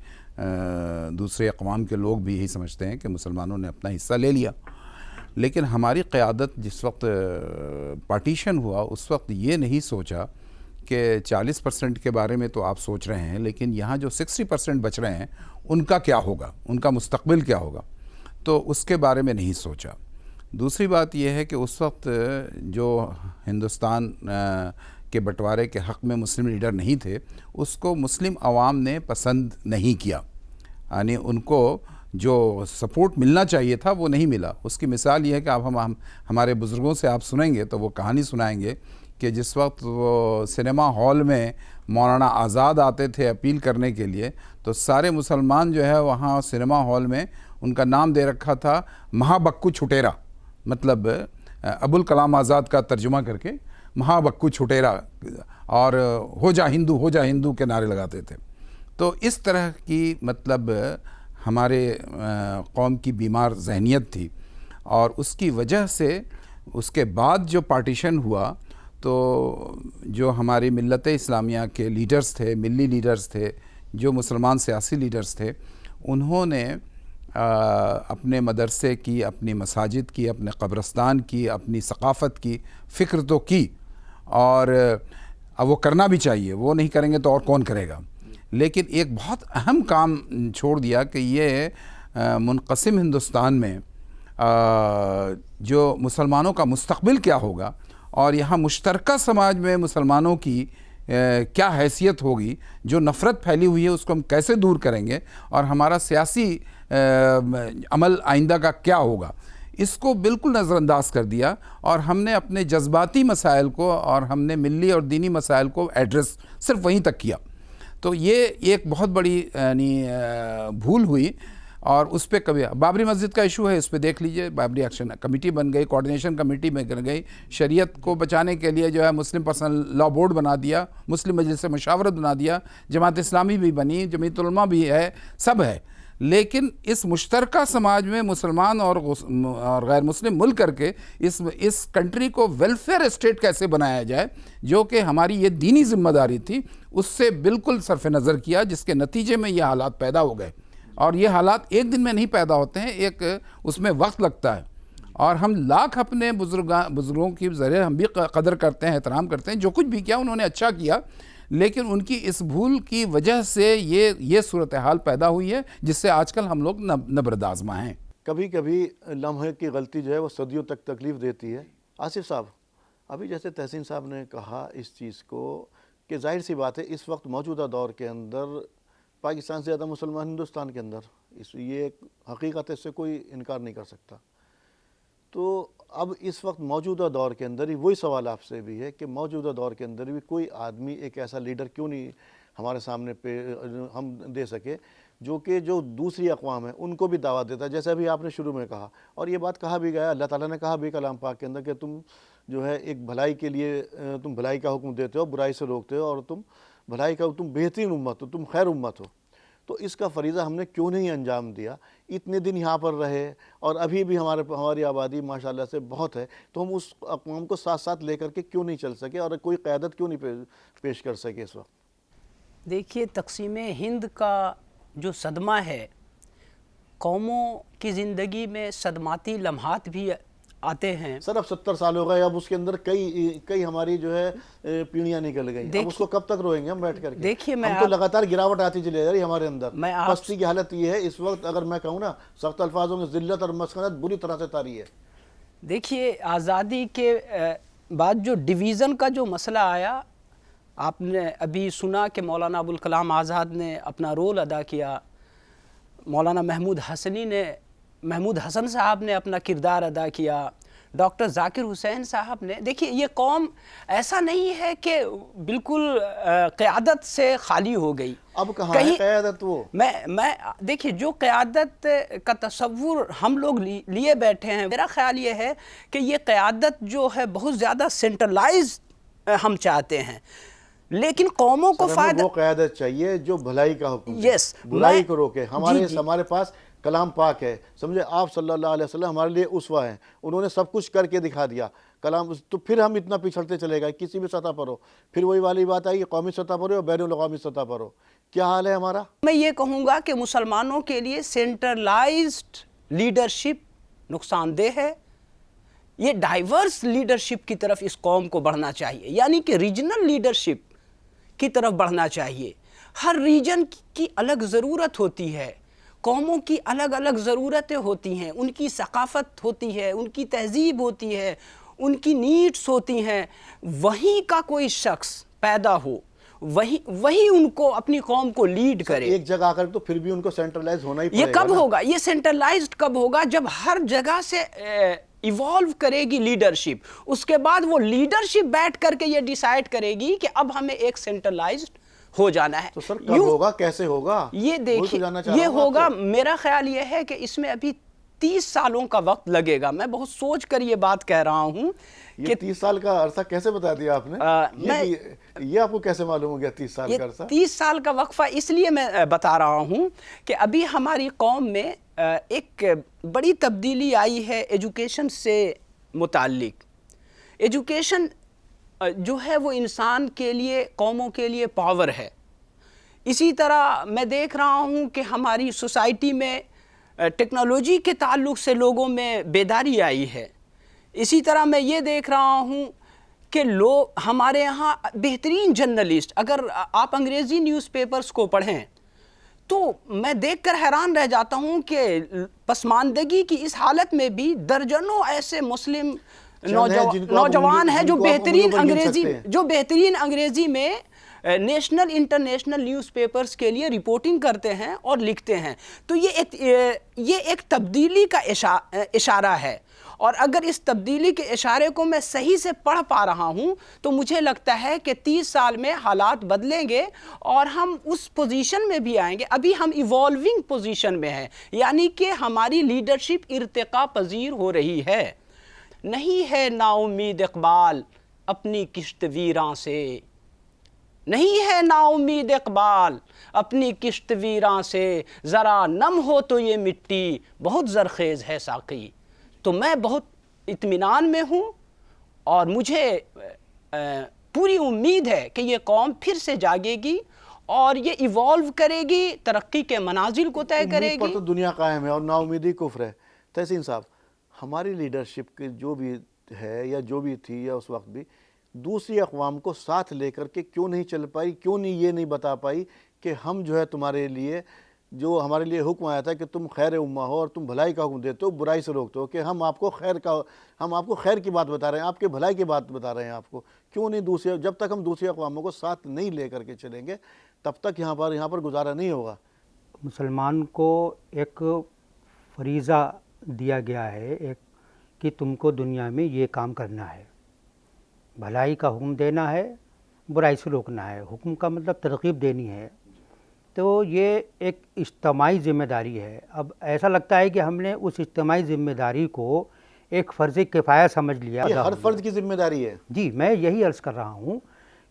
دوسرے اقوام کے لوگ بھی یہی سمجھتے ہیں کہ مسلمانوں نے اپنا حصہ لے لیا. لیکن ہماری قیادت جس وقت پارٹیشن ہوا, اس وقت یہ نہیں سوچا کہ 40% کے بارے میں تو آپ سوچ رہے ہیں, لیکن یہاں جو 60% بچ رہے ہیں ان کا کیا ہوگا, ان کا مستقبل کیا ہوگا, تو اس کے بارے میں نہیں سوچا. دوسری بات یہ ہے کہ اس وقت جو ہندوستان کے بٹوارے کے حق میں مسلم لیڈر نہیں تھے, اس کو مسلم عوام نے پسند نہیں کیا, یعنی ان کو جو سپورٹ ملنا چاہیے تھا وہ نہیں ملا. اس کی مثال یہ ہے کہ آپ ہمارے بزرگوں سے آپ سنیں گے تو وہ کہانی سنائیں گے کہ جس وقت وہ سنیما ہال میں مولانا آزاد آتے تھے اپیل کرنے کے لیے, تو سارے مسلمان جو ہے وہاں سنیما ہال میں ان کا نام دے رکھا تھا مہا بکو چھٹیرا, مطلب ابوالکلام آزاد کا ترجمہ کر کے مہا بکو چھٹیرا, اور ہو جا ہندو کے نعرے لگاتے تھے. تو اس طرح کی مطلب ہمارے قوم کی بیمار ذہنیت تھی، اور اس کی وجہ سے اس کے بعد جو پارٹیشن ہوا تو جو ہماری ملت اسلامیہ کے لیڈرز تھے، ملی لیڈرز تھے، جو مسلمان سیاسی لیڈرز تھے، انہوں نے اپنے مدرسے کی، اپنی مساجد کی، اپنے قبرستان کی، اپنی ثقافت کی فکر تو کی، اور اب وہ کرنا بھی چاہیے، وہ نہیں کریں گے تو اور کون کرے گا، لیکن ایک بہت اہم کام چھوڑ دیا کہ یہ منقسم ہندوستان میں جو مسلمانوں کا مستقبل کیا ہوگا، اور یہاں مشترکہ سماج میں مسلمانوں کی کیا حیثیت ہوگی، جو نفرت پھیلی ہوئی ہے اس کو ہم کیسے دور کریں گے، اور ہمارا سیاسی عمل آئندہ کا کیا ہوگا، اس کو بالکل نظر انداز کر دیا، اور ہم نے اپنے جذباتی مسائل کو اور ہم نے ملی اور دینی مسائل کو ایڈریس صرف وہیں تک کیا۔ تو یہ ایک بہت بڑی بھول ہوئی، اور اس پہ کبھی بابری مسجد کا ایشو ہے، اس پہ دیکھ لیجئے، بابری ایکشن کمیٹی بن گئی، کوارڈینیشن کمیٹی بن گئی، شریعت کو بچانے کے لیے جو ہے مسلم پرسنل لا بورڈ بنا دیا، مسلم مجلس مشاورت بنا دیا، جماعت اسلامی بھی بنی، جمعیت علماء بھی ہے، سب ہے، لیکن اس مشترکہ سماج میں مسلمان اور غیر مسلم مل کر کے اس کنٹری کو ویلفیئر اسٹیٹ کیسے بنایا جائے، جو کہ ہماری یہ دینی ذمہ داری تھی، اس سے بالکل صرف نظر کیا، جس کے نتیجے میں یہ حالات پیدا ہو گئے۔ اور یہ حالات ایک دن میں نہیں پیدا ہوتے ہیں، ایک اس میں وقت لگتا ہے، اور ہم لاکھ اپنے بزرگوں کی ذریعے ہم بھی قدر کرتے ہیں، احترام کرتے ہیں، جو کچھ بھی کیا انہوں نے اچھا کیا، لیکن ان کی اس بھول کی وجہ سے یہ صورتحال پیدا ہوئی ہے، جس سے آج کل ہم لوگ نبرد آزما ہیں۔ کبھی کبھی لمحے کی غلطی جو ہے وہ صدیوں تک تکلیف دیتی ہے۔ آصف صاحب، ابھی جیسے تحسین صاحب نے کہا اس چیز کو کہ ظاہر سی بات ہے اس وقت موجودہ دور کے اندر پاکستان سے زیادہ مسلمان ہندوستان کے اندر، یہ ایک حقیقت ہے، اس سے کوئی انکار نہیں کر سکتا۔ تو اب اس وقت موجودہ دور کے اندر ہی وہی سوال آپ سے بھی ہے کہ موجودہ دور کے اندر بھی کوئی آدمی ایک ایسا لیڈر کیوں نہیں ہمارے سامنے ہم دے سکے جو دوسری اقوام ہیں ان کو بھی دعوت دیتا ہے، جیسے ابھی آپ نے شروع میں کہا، اور یہ بات کہا بھی گیا، اللہ تعالیٰ نے کہا بھی کلام پاک کے اندر کہ تم جو ہے ایک بھلائی کے لیے تم بھلائی کا حکم دیتے ہو، برائی سے روکتے ہو، اور تم بھلائی کا تم بہترین امت ہو، تم خیر امت ہو۔ تو اس کا فریضہ ہم نے کیوں نہیں انجام دیا؟ اتنے دن یہاں پر رہے، اور ابھی بھی ہماری آبادی ماشاءاللہ سے بہت ہے، تو ہم اس اقوام کو ساتھ ساتھ لے کر کے کیوں نہیں چل سکے، اور کوئی قیادت کیوں نہیں پیش کر سکے اس وقت؟ دیکھیے، تقسیم ہند کا جو صدمہ ہے، قوموں کی زندگی میں صدماتی لمحات بھی آتے ہیں۔ سر اب 70 سال ہو گئے، اب اس کے اندر کئی ہماری جو ہے پیڑیاں نکل گئی، اب اس کو کب تک روئیں گے ہم بیٹھ کر کے؟ دیکھیے، ہم تو لگاتار گراوٹ آتی چلی جا رہی ہمارے اندر، پستی کی حالت یہ ہے اس وقت، اگر میں کہوں نا سخت الفاظوں میں، ذلت اور مسکنت بری طرح سے طاری ہے۔ دیکھیے، آزادی کے بعد جو ڈویژن کا جو مسئلہ آیا، آپ نے ابھی سنا کہ مولانا ابوالکلام آزاد نے اپنا رول ادا کیا، مولانا محمود حسن صاحب نے اپنا کردار ادا کیا، ڈاکٹر ذاکر حسین صاحب نے۔ دیکھیے، یہ قوم ایسا نہیں ہے کہ بالکل قیادت سے خالی ہو گئی۔ اب کہاں ہے قیادت؟ وہ میں دیکھیے، جو قیادت کا تصور ہم لوگ لیے بیٹھے ہیں، میرا خیال یہ ہے کہ یہ قیادت جو ہے بہت زیادہ سینٹرلائز ہم چاہتے ہیں، لیکن قوموں کو فائدہ، وہ قیادت چاہیے جو بھلائی کا حکم دے، یس، برائی کو روکے۔ ہمارے پاس کلام پاک ہے، سمجھے، آپ صلی اللہ علیہ وسلم ہمارے لیے اسوہ ہیں، انہوں نے سب کچھ کر کے دکھا دیا کلام، تو پھر ہم اتنا پچھڑتے چلے گئے کسی بھی سطح پر ہو، پھر وہی والی بات آئی کہ قومی سطح پر ہو، بین الاقوامی سطح پر ہو، کیا حال ہے ہمارا؟ میں یہ کہوں گا کہ مسلمانوں کے لیے سینٹرلائزڈ لیڈرشپ نقصان دہ ہے۔ یہ ڈائیورس لیڈرشپ کی طرف اس قوم کو بڑھنا چاہیے، یعنی کہ ریجنل لیڈرشپ کی طرف بڑھنا چاہیے۔ ہر ریجن کی الگ ضرورت ہوتی ہے، قوموں کی الگ الگ ضرورتیں ہوتی ہیں، ان کی ثقافت ہوتی ہے، ان کی تہذیب ہوتی ہے، ان کی نیڈس ہوتی ہیں۔ وہیں کا کوئی شخص پیدا ہو، وہی ان کو اپنی قوم کو لیڈ کرے۔ ایک جگہ آ کر تو پھر بھی ان کو سینٹرلائز ہونا ہی پڑے گا۔ یہ کب ہوگا؟ یہ سینٹرلائزڈ کب ہوگا؟ جب ہر جگہ سے ایوالو کرے گی لیڈرشپ، اس کے بعد وہ لیڈرشپ بیٹھ کر کے یہ ڈیسائیڈ کرے گی کہ اب ہمیں ایک سینٹرلائزڈ ہو جانا ہے۔ تو سر کب ہوگا، کیسے ہوگا؟ یہ دیکھیے، یہ ہوگا، میرا خیال یہ ہے کہ اس میں ابھی 30 سالوں کا وقت لگے گا. میں بہت سوچ کر یہ بات کہہ رہا ہوں یہ 30 سال کا عرصہ کیسے بتا دیا آپ نے؟ یہ آپ کو کیسے معلوم ہو گیا 30 سال کا عرصہ؟ 30 سال کا وقفہ اس لیے میں بتا رہا ہوں کہ ابھی ہماری قوم میں ایک بڑی تبدیلی آئی ہے ایجوکیشن سے متعلق. ایجوکیشن جو ہے وہ انسان کے لیے، قوموں کے لیے پاور ہے. اسی طرح میں دیکھ رہا ہوں کہ ہماری سوسائٹی میں ٹیکنالوجی کے تعلق سے لوگوں میں بیداری آئی ہے. اسی طرح میں یہ دیکھ رہا ہوں کہ لوگ ہمارے ہاں بہترین جرنلسٹ، اگر آپ انگریزی نیوز پیپرز کو پڑھیں تو میں دیکھ کر حیران رہ جاتا ہوں کہ پسماندگی کی اس حالت میں بھی درجنوں ایسے مسلم نوجوان ہیں جو بہترین انگریزی میں نیشنل انٹرنیشنل نیوز پیپرز کے لیے رپورٹنگ کرتے ہیں اور لکھتے ہیں. تو یہ ایک تبدیلی کا اشارہ ہے، اور اگر اس تبدیلی کے اشارے کو میں صحیح سے پڑھ پا رہا ہوں تو مجھے لگتا ہے کہ 30 سال میں حالات بدلیں گے اور ہم اس پوزیشن میں بھی آئیں گے. ابھی ہم ایوالونگ پوزیشن میں ہیں، یعنی کہ ہماری لیڈرشپ ارتقا پذیر ہو رہی ہے. نہیں ہے نا امید اقبال اپنی کشت ویراں سے، نہیں ہے نا امید اقبال اپنی کشت ویراں سے، ذرا نم ہو تو یہ مٹی بہت زرخیز ہے ساقی. تو میں بہت اطمینان میں ہوں اور مجھے پوری امید ہے کہ یہ قوم پھر سے جاگے گی اور یہ ایوالو کرے گی، ترقی کے منازل کو طے کرے امید پر گی. تو دنیا قائم ہے اور نا امیدی کفر ہے. تحسین صاحب، ہماری لیڈرشپ کی جو بھی ہے یا جو بھی تھی یا اس وقت بھی دوسری اقوام کو ساتھ لے کر کے کیوں نہیں چل پائی؟ کیوں نہیں یہ نہیں بتا پائی کہ ہم جو ہے تمہارے لیے، جو ہمارے لیے حکم آیا تھا کہ تم خیر امہ ہو اور تم بھلائی کا حکم دیتے ہو، برائی سے روکتے ہو، کہ ہم آپ کو خیر کی بات بتا رہے ہیں، آپ کے بھلائی کی بات بتا رہے ہیں آپ کو. کیوں نہیں جب تک ہم دوسری اقواموں کو ساتھ نہیں لے کر کے چلیں گے تب تک یہاں پر گزارا نہیں ہوگا. مسلمان کو ایک فریضہ دیا گیا ہے کہ تم کو دنیا میں یہ کام کرنا ہے، بھلائی کا حکم دینا ہے، برائی سے روکنا ہے. حکم کا مطلب ترغیب دینی ہے. تو یہ ایک اجتماعی ذمہ داری ہے. اب ایسا لگتا ہے کہ ہم نے اس اجتماعی ذمہ داری کو ایک فرض کفایہ سمجھ لیا. یہ ہر فرد کی ذمہ داری ہے. جی، میں یہی عرض کر رہا ہوں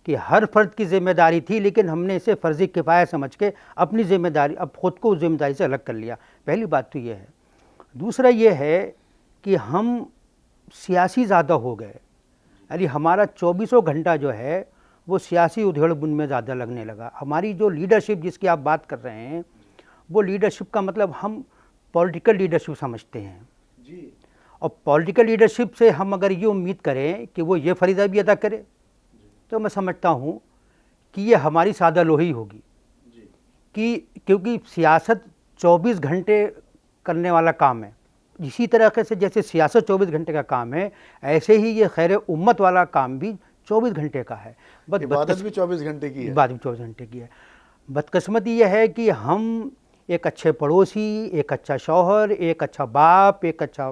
کہ ہر فرد کی ذمہ داری تھی، لیکن ہم نے اسے فرض کفایہ سمجھ کے اپنی ذمہ داری، اب خود کو اس ذمہ داری سے الگ کر لیا. پہلی بات تو یہ ہے. دوسرا یہ ہے کہ ہم سیاسی زیادہ ہو گئے، یعنی ہمارا 24 گھنٹہ جو ہے وہ سیاسی ادھیڑ بن میں زیادہ لگنے لگا. ہماری جو لیڈرشپ جس کی آپ بات کر رہے ہیں، وہ لیڈرشپ کا مطلب ہم پولیٹیکل لیڈرشپ سمجھتے ہیں. جی. اور پولیٹیکل لیڈرشپ سے ہم اگر یہ امید کریں کہ وہ یہ فریضہ بھی ادا کرے تو میں سمجھتا ہوں کہ یہ ہماری سادہ لوہی ہوگی. کیونکہ سیاست 24 گھنٹے کرنے والا کام ہے. اسی طریقے سے جیسے سیاست 24 گھنٹے کا کام ہے، ایسے ہی یہ خیر امت والا کام بھی 24 گھنٹے کا ہے. عبادت بھی 24 گھنٹے کی ہے. عبادت بھی 24 گھنٹے کی ہے. بدقسمتی یہ ہے کہ ہم ایک اچھے پڑوسی، ایک اچھا شوہر، ایک اچھا باپ، ایک اچھا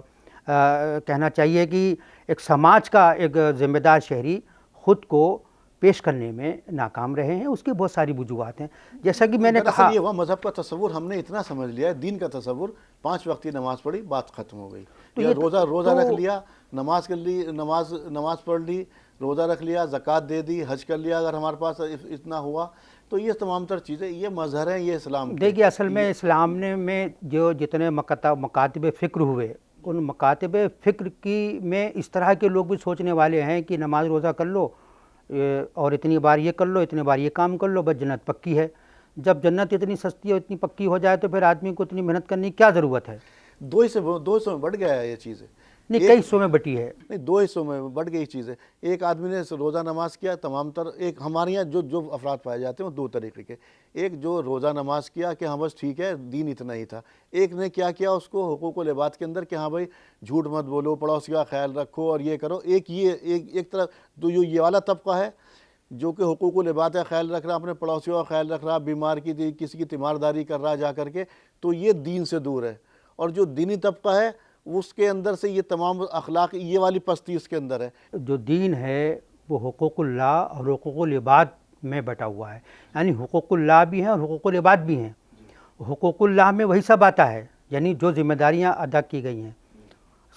کہنا چاہیے کہ ایک سماج کا ایک ذمہ دار شہری خود کو پیش کرنے میں ناکام رہے ہیں. اس کی بہت ساری وجوہات ہیں. جیسا کہ میں نے کہا، یہ ہوا مذہب کا تصور ہم نے اتنا سمجھ لیا ہے، دین کا تصور، 5 وقتی نماز پڑھی بات ختم ہو گئی. یا روزہ رکھ لیا، نماز کر لی، نماز پڑھ لی، روزہ رکھ لیا، زکوٰۃ دے دی، حج کر لیا اگر ہمارے پاس اتنا ہوا. تو یہ تمام تر چیزیں یہ مظہر ہیں یہ اسلام کے. دیکھیے، اصل میں اسلام میں جو جتنے مکاتب فکر ہوئے، ان مکاتب فکر کی میں اس طرح کے لوگ بھی سوچنے والے ہیں کہ نماز روزہ کر لو اور اتنی بار یہ کر لو، اتنی بار یہ کام کر لو، بس جنت پکی ہے. جب جنت اتنی سستی اور اتنی پکی ہو جائے تو پھر آدمی کو اتنی محنت کرنے کی کیا ضرورت ہے؟ 2 حصوں میں بڑھ گیا ہے یہ چیزیں. نہیں، کئی حصوں میں بٹی ہے. نہیں، 2 حصوں میں بڑھ گئی چیزیں. ایک آدمی نے روزہ نماز کیا، تمام تر ایک ہمارے یہاں جو افراد پائے جاتے ہیں وہ 2 طریقے کے. ایک جو روزہ نماز کیا کہ ہاں بس ٹھیک ہے دین اتنا ہی تھا. ایک نے کیا کیا اس کو حقوق العباد کے اندر کہ ہاں بھائی جھوٹ مت بولو، پڑوسی کا خیال رکھو اور یہ کرو. ایک طرف تو یہ والا طبقہ ہے جو کہ حقوق العباد کا خیال رکھ رہا، اپنے پڑوسیوں کا خیال رکھ رہا، بیمار کی کسی کی تیمارداری کر رہا جا کر کے، تو یہ دین سے دور ہے. اور جو دینی طبقہ ہے اس کے اندر سے یہ تمام اخلاق، یہ والی پستی اس کے اندر ہے. جو دین ہے وہ حقوق اللہ اور حقوق العباد میں بٹا ہوا ہے. یعنی حقوق اللہ بھی ہیں اور حقوق العباد بھی ہیں. حقوق اللہ میں وہی سب آتا ہے یعنی جو ذمہ داریاں ادا کی گئی ہیں،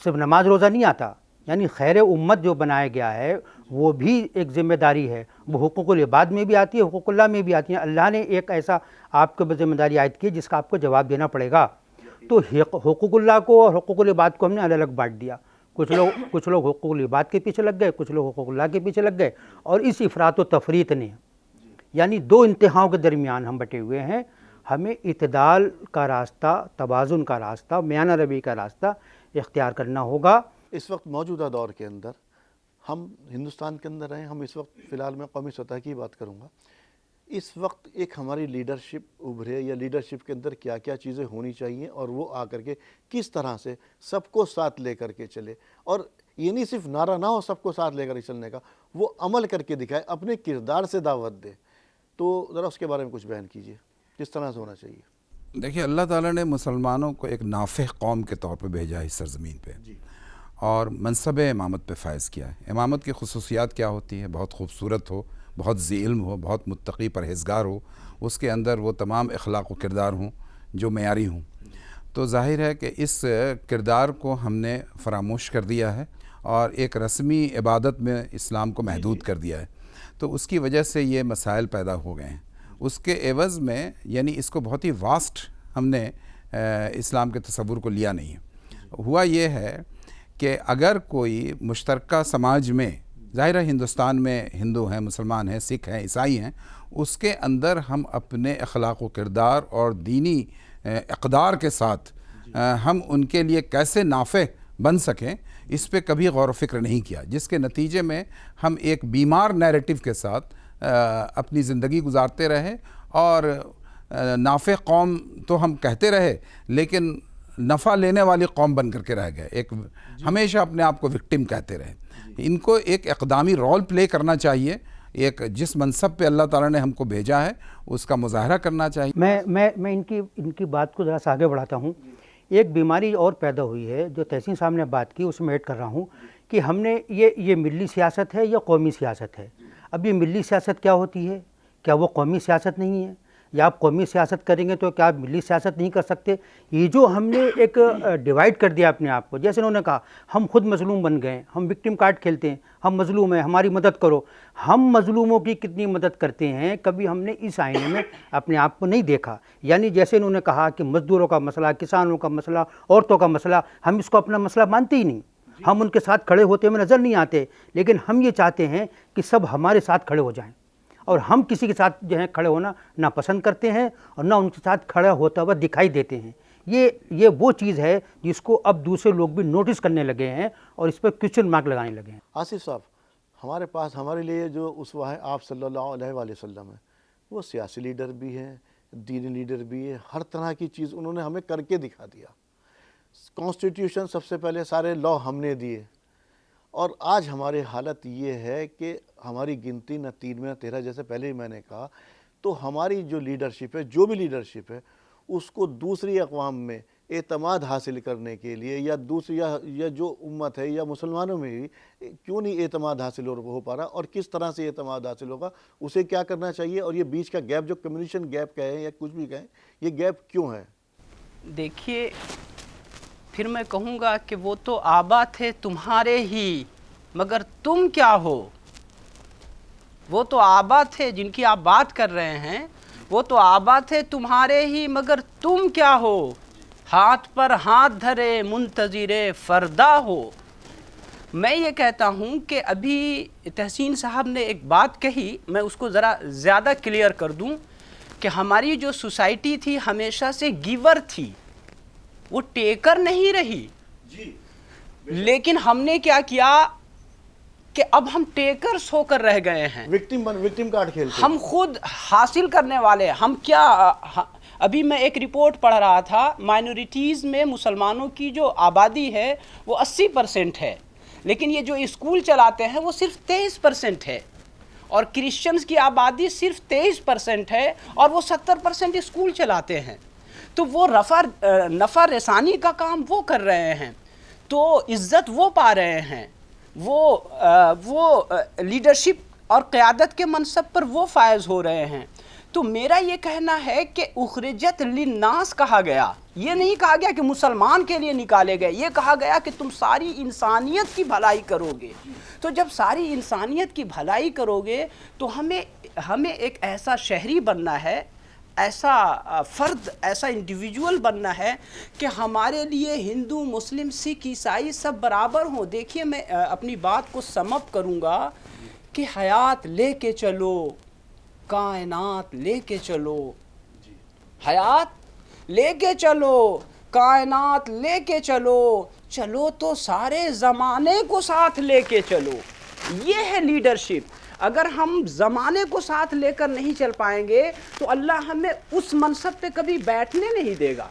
صرف نماز روزہ نہیں آتا، یعنی خیر امت جو بنایا گیا ہے وہ بھی ایک ذمہ داری ہے، وہ حقوق العباد میں بھی آتی ہے، حقوق اللہ میں بھی آتی ہیں۔ اللہ نے ایک ایسا آپ کے ذمہ داری عائد کی جس کا آپ کو جواب دینا پڑے گا۔ تو حقوق اللہ کو اور حقوق العباد کو ہم نے الگ الگ بانٹ دیا، کچھ لوگ حقوق العباد کے پیچھے لگ گئے، کچھ لوگ حقوق اللہ کے پیچھے لگ گئے، اور اس افراط و تفریط نے یعنی دو انتہاؤں کے درمیان ہم بٹے ہوئے ہیں۔ ہمیں اعتدال کا راستہ، توازن کا راستہ، میانہ روی کا راستہ اختیار کرنا ہوگا۔ اس وقت موجودہ دور کے اندر ہم ہندوستان کے اندر ہیں، ہم اس وقت فی الحال میں قومی سطح کی بات کروں گا، اس وقت ایک ہماری لیڈرشپ ابھرے یا لیڈرشپ کے اندر کیا کیا چیزیں ہونی چاہیے، اور وہ آ کر کے کس طرح سے سب کو ساتھ لے کر کے چلے، اور یہ نہیں صرف نعرہ نہ ہو سب کو ساتھ لے کر کے چلنے کا، وہ عمل کر کے دکھائے، اپنے کردار سے دعوت دے۔ تو ذرا اس کے بارے میں کچھ بیان کیجئے، کس طرح سے ہونا چاہیے؟ دیکھیے، اللہ تعالیٰ نے مسلمانوں کو ایک نافع قوم کے طور پہ بھیجا ہے اس سرزمین پہ، اور منصب امامت پہ فائز کیا ہے۔ امامت کی خصوصیات کیا ہوتی ہے؟ بہت خوبصورت ہو، بہت ذی علم ہو، بہت متقی پرہیزگار ہو، اس کے اندر وہ تمام اخلاق و کردار ہوں جو معیاری ہوں۔ تو ظاہر ہے کہ اس کردار کو ہم نے فراموش کر دیا ہے اور ایک رسمی عبادت میں اسلام کو محدود کر دیا ہے، تو اس کی وجہ سے یہ مسائل پیدا ہو گئے ہیں۔ اس کے عوض میں یعنی اس کو بہت ہی واسٹ ہم نے اسلام کے تصور کو لیا نہیں ہے۔ ہوا یہ ہے کہ اگر کوئی مشترکہ سماج میں، ظاہر ہے ہندوستان میں ہندو ہیں، مسلمان ہیں، سکھ ہیں، عیسائی ہیں، اس کے اندر ہم اپنے اخلاق و کردار اور دینی اقدار کے ساتھ ہم ان کے لیے کیسے نافع بن سکیں، اس پہ کبھی غور و فکر نہیں کیا، جس کے نتیجے میں ہم ایک بیمار نیریٹو کے ساتھ اپنی زندگی گزارتے رہے، اور نافع قوم تو ہم کہتے رہے لیکن نفع لینے والی قوم بن کر کے رہ گئے، ایک ہمیشہ اپنے آپ کو وکٹم کہتے رہے۔ ان کو ایک اقدامی رول پلے کرنا چاہیے، ایک جس منصب پہ اللہ تعالیٰ نے ہم کو بھیجا ہے اس کا مظاہرہ کرنا چاہیے۔ میں ان کی بات کو ذرا سا آگے بڑھاتا ہوں۔ ایک بیماری اور پیدا ہوئی ہے جو تحسین صاحب نے بات کی، اس میں ایڈ کر رہا ہوں کہ ہم نے یہ ملی سیاست ہے یا قومی سیاست ہے؟ اب یہ ملی سیاست کیا ہوتی ہے؟ کیا وہ قومی سیاست نہیں ہے؟ یا آپ قومی سیاست کریں گے تو کیا آپ ملی سیاست نہیں کر سکتے؟ یہ جو ہم نے ایک ڈیوائیڈ کر دیا اپنے آپ کو، جیسے انہوں نے کہا ہم خود مظلوم بن گئے، ہم وکٹم کارڈ کھیلتے ہیں، ہم مظلوم ہیں، ہماری مدد کرو۔ ہم مظلوموں کی کتنی مدد کرتے ہیں، کبھی ہم نے اس آئینے میں اپنے آپ کو نہیں دیکھا۔ یعنی جیسے انہوں نے کہا کہ مزدوروں کا مسئلہ، کسانوں کا مسئلہ، عورتوں کا مسئلہ، ہم اس کو اپنا مسئلہ مانتے ہی نہیں، ہم ان کے ساتھ کھڑے ہوتے ہوئے نظر نہیں آتے، لیکن ہم یہ چاہتے ہیں کہ سب ہمارے ساتھ کھڑے ہو جائیں، اور ہم کسی کے ساتھ جو ہے کھڑے ہونا نہ پسند کرتے ہیں اور نہ ان کے ساتھ کھڑا ہوتا ہوا دکھائی دیتے ہیں۔ یہ وہ چیز ہے جس کو اب دوسرے لوگ بھی نوٹس کرنے لگے ہیں اور اس پہ کوسچن مارک لگانے لگے ہیں۔ آصف صاحب، ہمارے پاس ہمارے لیے جو اسوہ ہے آپ صلی اللہ علیہ وآلہ وسلم ہے، وہ سیاسی لیڈر بھی ہے، دینی لیڈر بھی ہے، ہر طرح کی چیز انہوں نے ہمیں کر کے دکھا دیا۔ کانسٹیٹیوشن سب سے پہلے سارے لا ہم نے دیے، اور آج ہماری حالت یہ ہے کہ ہماری گنتی نہ 3 میں نہ 13، جیسے پہلے ہی میں نے کہا، تو ہماری جو لیڈرشپ ہے، جو بھی لیڈرشپ ہے، اس کو دوسری اقوام میں اعتماد حاصل کرنے کے لیے، یا دوسری یا جو امت ہے یا مسلمانوں میں بھی کیوں نہیں اعتماد حاصل ہو پا رہا، اور کس طرح سے اعتماد حاصل ہوگا، اسے کیا کرنا چاہیے، اور یہ بیچ کا گیپ جو کمیونیکیشن گیپ کہیں یا کچھ بھی کہیں، یہ گیپ کیوں ہے؟ دیکھیے، پھر میں کہوں گا کہ وہ تو آبا تھے تمہارے ہی، مگر تم کیا ہو؟ وہ تو آبا تھے جن کی آپ بات کر رہے ہیں، وہ تو آبا تھے تمہارے ہی، مگر تم کیا ہو؟ ہاتھ پر ہاتھ دھرے منتظر فردا ہو۔ میں یہ کہتا ہوں کہ ابھی تحسین صاحب نے ایک بات کہی، میں اس کو ذرا زیادہ کلیئر کر دوں کہ ہماری جو سوسائٹی تھی ہمیشہ سے گیور تھی، وہ ٹیکر نہیں رہی۔ لیکن ہم نے کیا کیا کہ اب ہم ٹیکرز ہو کر رہ گئے ہیں، وکٹم کارڈ کھیلتے، ہم خود حاصل کرنے والے۔ ہم کیا، ابھی میں ایک رپورٹ پڑھ رہا تھا، مائنورٹیز میں مسلمانوں کی جو آبادی ہے وہ 80% ہے، لیکن یہ جو اسکول چلاتے ہیں وہ صرف 23% ہے، اور کرسچنز کی آبادی صرف 23% ہے، اور وہ 70% اسکول چلاتے ہیں۔ تو وہ نفع رسانی کا کام وہ کر رہے ہیں، تو عزت وہ پا رہے ہیں، وہ لیڈرشپ اور قیادت کے منصب پر وہ فائز ہو رہے ہیں۔ تو میرا یہ کہنا ہے کہ اخرجت للناس کہا گیا، یہ نہیں کہا گیا کہ مسلمان کے لیے نکالے گئے، یہ کہا گیا کہ تم ساری انسانیت کی بھلائی کرو گے۔ تو جب ساری انسانیت کی بھلائی کرو گے تو ہمیں ایک ایسا شہری بننا ہے، ایسا فرد، ایسا انڈیویجول بننا ہے کہ ہمارے لیے ہندو، مسلم، سکھ، عیسائی سب برابر ہوں۔ دیکھیے میں اپنی بات کو سم اپ کروں گا کہ حیات لے کے چلو، کائنات لے کے چلو، حیات لے کے چلو، کائنات لے کے چلو، چلو تو سارے زمانے کو ساتھ لے کے چلو۔ یہ ہے لیڈرشپ۔ اگر ہم زمانے کو ساتھ لے کر نہیں چل پائیں گے تو اللہ ہمیں اس منصب پہ کبھی بیٹھنے نہیں دے گا۔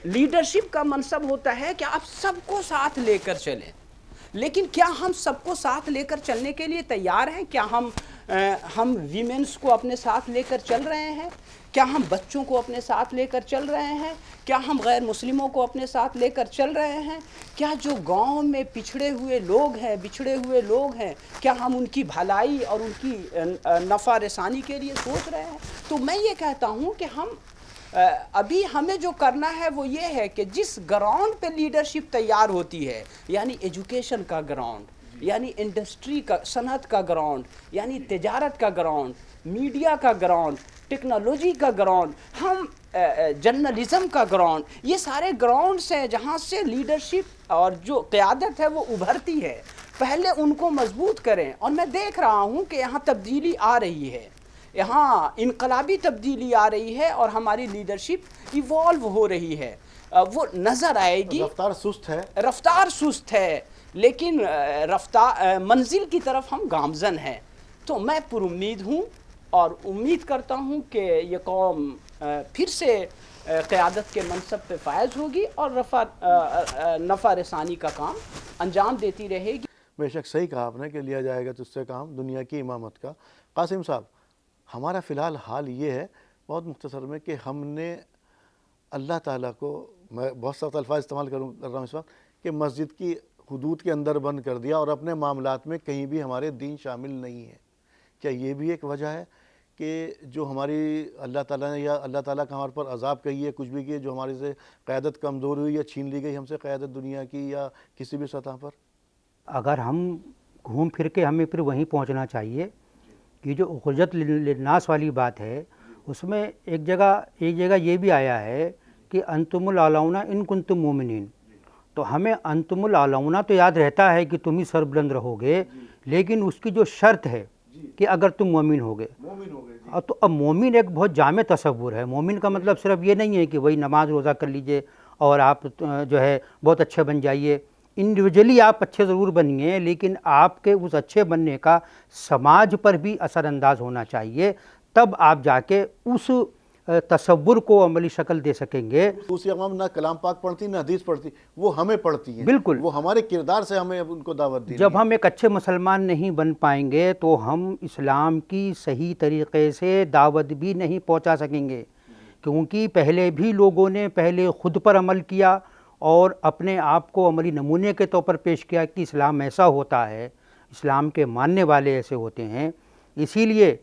لیڈرشپ کا منصب ہوتا ہے کہ آپ سب کو ساتھ لے کر چلیں، لیکن کیا ہم سب کو ساتھ لے کر چلنے کے لیے تیار ہیں؟ کیا ہم ویمنس کو اپنے ساتھ لے کر چل رہے ہیں؟ کیا ہم بچوں کو اپنے ساتھ لے کر چل رہے ہیں؟ کیا ہم غیر مسلموں کو اپنے ساتھ لے کر چل رہے ہیں؟ کیا جو گاؤں میں پچھڑے ہوئے لوگ ہیں، بچھڑے ہوئے لوگ ہیں، کیا ہم ان کی بھلائی اور ان کی نفع رسانی کے لیے سوچ رہے ہیں؟ تو میں یہ کہتا ہوں کہ ابھی ہمیں جو کرنا ہے وہ یہ ہے کہ جس گراؤنڈ پہ لیڈرشپ تیار ہوتی ہے، یعنی ایجوکیشن کا گراؤنڈ، یعنی انڈسٹری کا، صنعت کا گراؤنڈ، یعنی تجارت کا گراؤنڈ، میڈیا کا گراؤنڈ، ٹیکنالوجی کا گراؤنڈ، ہم جرنلزم کا گراؤنڈ، یہ سارے گراؤنڈس ہیں جہاں سے لیڈرشپ اور جو قیادت ہے وہ ابھرتی ہے۔ پہلے ان کو مضبوط کریں، اور میں دیکھ رہا ہوں کہ یہاں تبدیلی آ رہی ہے، یہاں انقلابی تبدیلی آ رہی ہے، اور ہماری لیڈرشپ ایوالو ہو رہی ہے، وہ نظر آئے گی۔ رفتار سست ہے، رفتار سست ہے، لیکن منزل کی طرف ہم گامزن ہیں۔ تو میں پر امید ہوں اور امید کرتا ہوں کہ یہ قوم پھر سے قیادت کے منصب پہ فائز ہوگی اور نفع رسانی کا کام انجام دیتی رہے گی۔ بے شک صحیح کہا آپ نے کہ لیا جائے گا تجھ سے کام دنیا کی امامت کا۔ قاسم صاحب، ہمارا فی الحال حال یہ ہے بہت مختصر میں کہ ہم نے اللہ تعالیٰ کو، میں بہت سخت الفاظ استعمال کر رہا ہوں اس وقت، کہ مسجد کی حدود کے اندر بند کر دیا اور اپنے معاملات میں کہیں بھی ہمارے دین شامل نہیں ہے۔ کیا یہ بھی ایک وجہ ہے کہ جو ہماری اللہ تعالیٰ نے، یا اللہ تعالیٰ کا ہمارے پر عذاب کہی ہے، کچھ بھی کیے، جو ہمارے سے قیادت کمزور ہوئی یا چھین لی گئی ہم سے قیادت دنیا کی یا کسی بھی سطح پر؟ اگر ہم گھوم پھر کے ہمیں پھر وہیں پہنچنا چاہیے کہ جو اخرجت للناس والی بات ہے، اس میں ایک جگہ یہ بھی آیا ہے کہ انتم الاعلون ان کنتم مومنین۔ تو ہمیں انتم الاعلون تو یاد رہتا ہے کہ تم ہی سربلند رہو گے، لیکن اس کی جو شرط ہے کہ اگر تم مومن ہوگے، تو اب مومن ایک بہت جامع تصور ہے۔ مومن کا مطلب صرف یہ نہیں ہے کہ وہی نماز روزہ کر لیجئے اور آپ جو ہے بہت اچھے بن جائیے۔ انڈیویجولی آپ اچھے ضرور بنیے، لیکن آپ کے اس اچھے بننے کا سماج پر بھی اثر انداز ہونا چاہیے، تب آپ جا کے اس تصور کو عملی شکل دے سکیں گے۔ دوسری اقوام نہ کلام پاک پڑھتی نہ حدیث پڑھتی، وہ ہمیں پڑھتی ہیں، بالکل، وہ ہمارے کردار سے ہمیں ان کو دعوت دی۔ جب ہم ایک اچھے مسلمان نہیں بن پائیں گے تو ہم اسلام کی صحیح طریقے سے دعوت بھی نہیں پہنچا سکیں گے، کیونکہ پہلے بھی لوگوں نے پہلے خود پر عمل کیا اور اپنے آپ کو عملی نمونے کے طور پر پیش کیا کہ اسلام ایسا ہوتا ہے، اسلام کے ماننے والے ایسے ہوتے ہیں۔ اسی لیے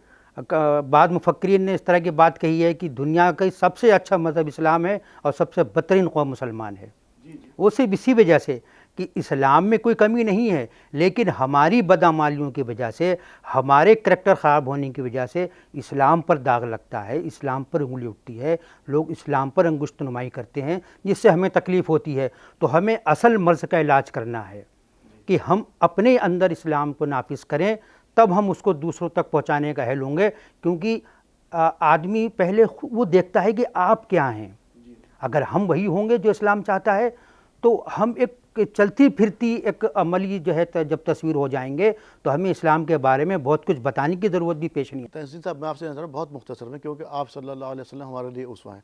بعض مفکرین نے اس طرح کی بات کہی ہے کہ دنیا کا سب سے اچھا مذہب اسلام ہے اور سب سے بدترین قوم مسلمان ہے۔ وہ صرف اسی وجہ سے کہ اسلام میں کوئی کمی نہیں ہے، لیکن ہماری بدعمالیوں کی وجہ سے، ہمارے کریکٹر خراب ہونے کی وجہ سے اسلام پر داغ لگتا ہے، اسلام پر انگلی اٹھتی ہے، لوگ اسلام پر انگشت نمائی کرتے ہیں، جس سے ہمیں تکلیف ہوتی ہے۔ تو ہمیں اصل مرض کا علاج کرنا ہے کہ ہم اپنے اندر اسلام کو نافذ کریں، تب ہم اس کو دوسروں تک پہنچانے کا اہل ہوں گے، کیونکہ آدمی پہلے وہ دیکھتا ہے کہ آپ کیا ہیں۔ اگر ہم وہی ہوں گے جو اسلام چاہتا ہے تو ہم ایک چلتی پھرتی ایک عملی جو ہے جب تصویر ہو جائیں گے تو ہمیں اسلام کے بارے میں بہت کچھ بتانے کی ضرورت بھی پیش نہیں ہے۔ تحسین صاحب، میں آپ سے نظر بہت مختصر میں، کیونکہ آپ صلی اللہ علیہ وسلم ہمارے لیے اسوہ ہیں۔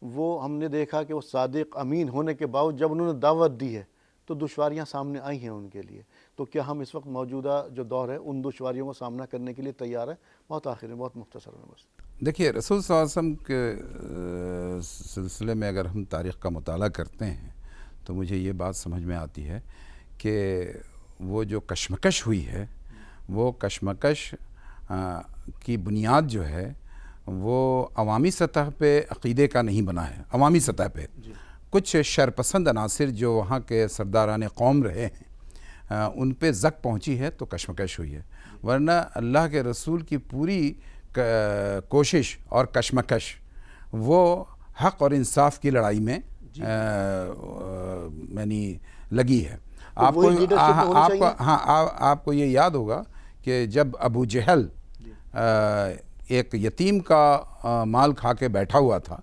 وہ ہم نے دیکھا کہ وہ صادق امین ہونے کے باوجود جب انہوں نے دعوت دی ہے تو دشواریاں سامنے آئی ہیں ان کے لیے۔ تو کیا ہم اس وقت موجودہ جو دور ہے ان دشواریوں کو سامنا کرنے کے لیے تیار ہیں؟ بہت آخر میں، بہت مختصر میں بس۔ دیکھیے، رسول صلی اللہ علیہ وسلم کے سلسلے میں اگر ہم تاریخ کا مطالعہ کرتے ہیں تو مجھے یہ بات سمجھ میں آتی ہے کہ وہ جو کشمکش ہوئی ہے، وہ کشمکش کی بنیاد جو ہے وہ عوامی سطح پہ عقیدے کا نہیں بنا ہے. عوامی سطح پہ کچھ شرپسند عناصر جو وہاں کے سرداران قوم رہے ہیں ان پہ زک پہنچی ہے تو کشمکش ہوئی ہے. ورنہ اللہ کے رسول کی پوری کوشش اور کشمکش وہ حق اور انصاف کی لڑائی میں یعنی لگی ہے. آپ کو یہ یاد ہوگا کہ جب ابو جہل ایک یتیم کا مال کھا کے بیٹھا ہوا تھا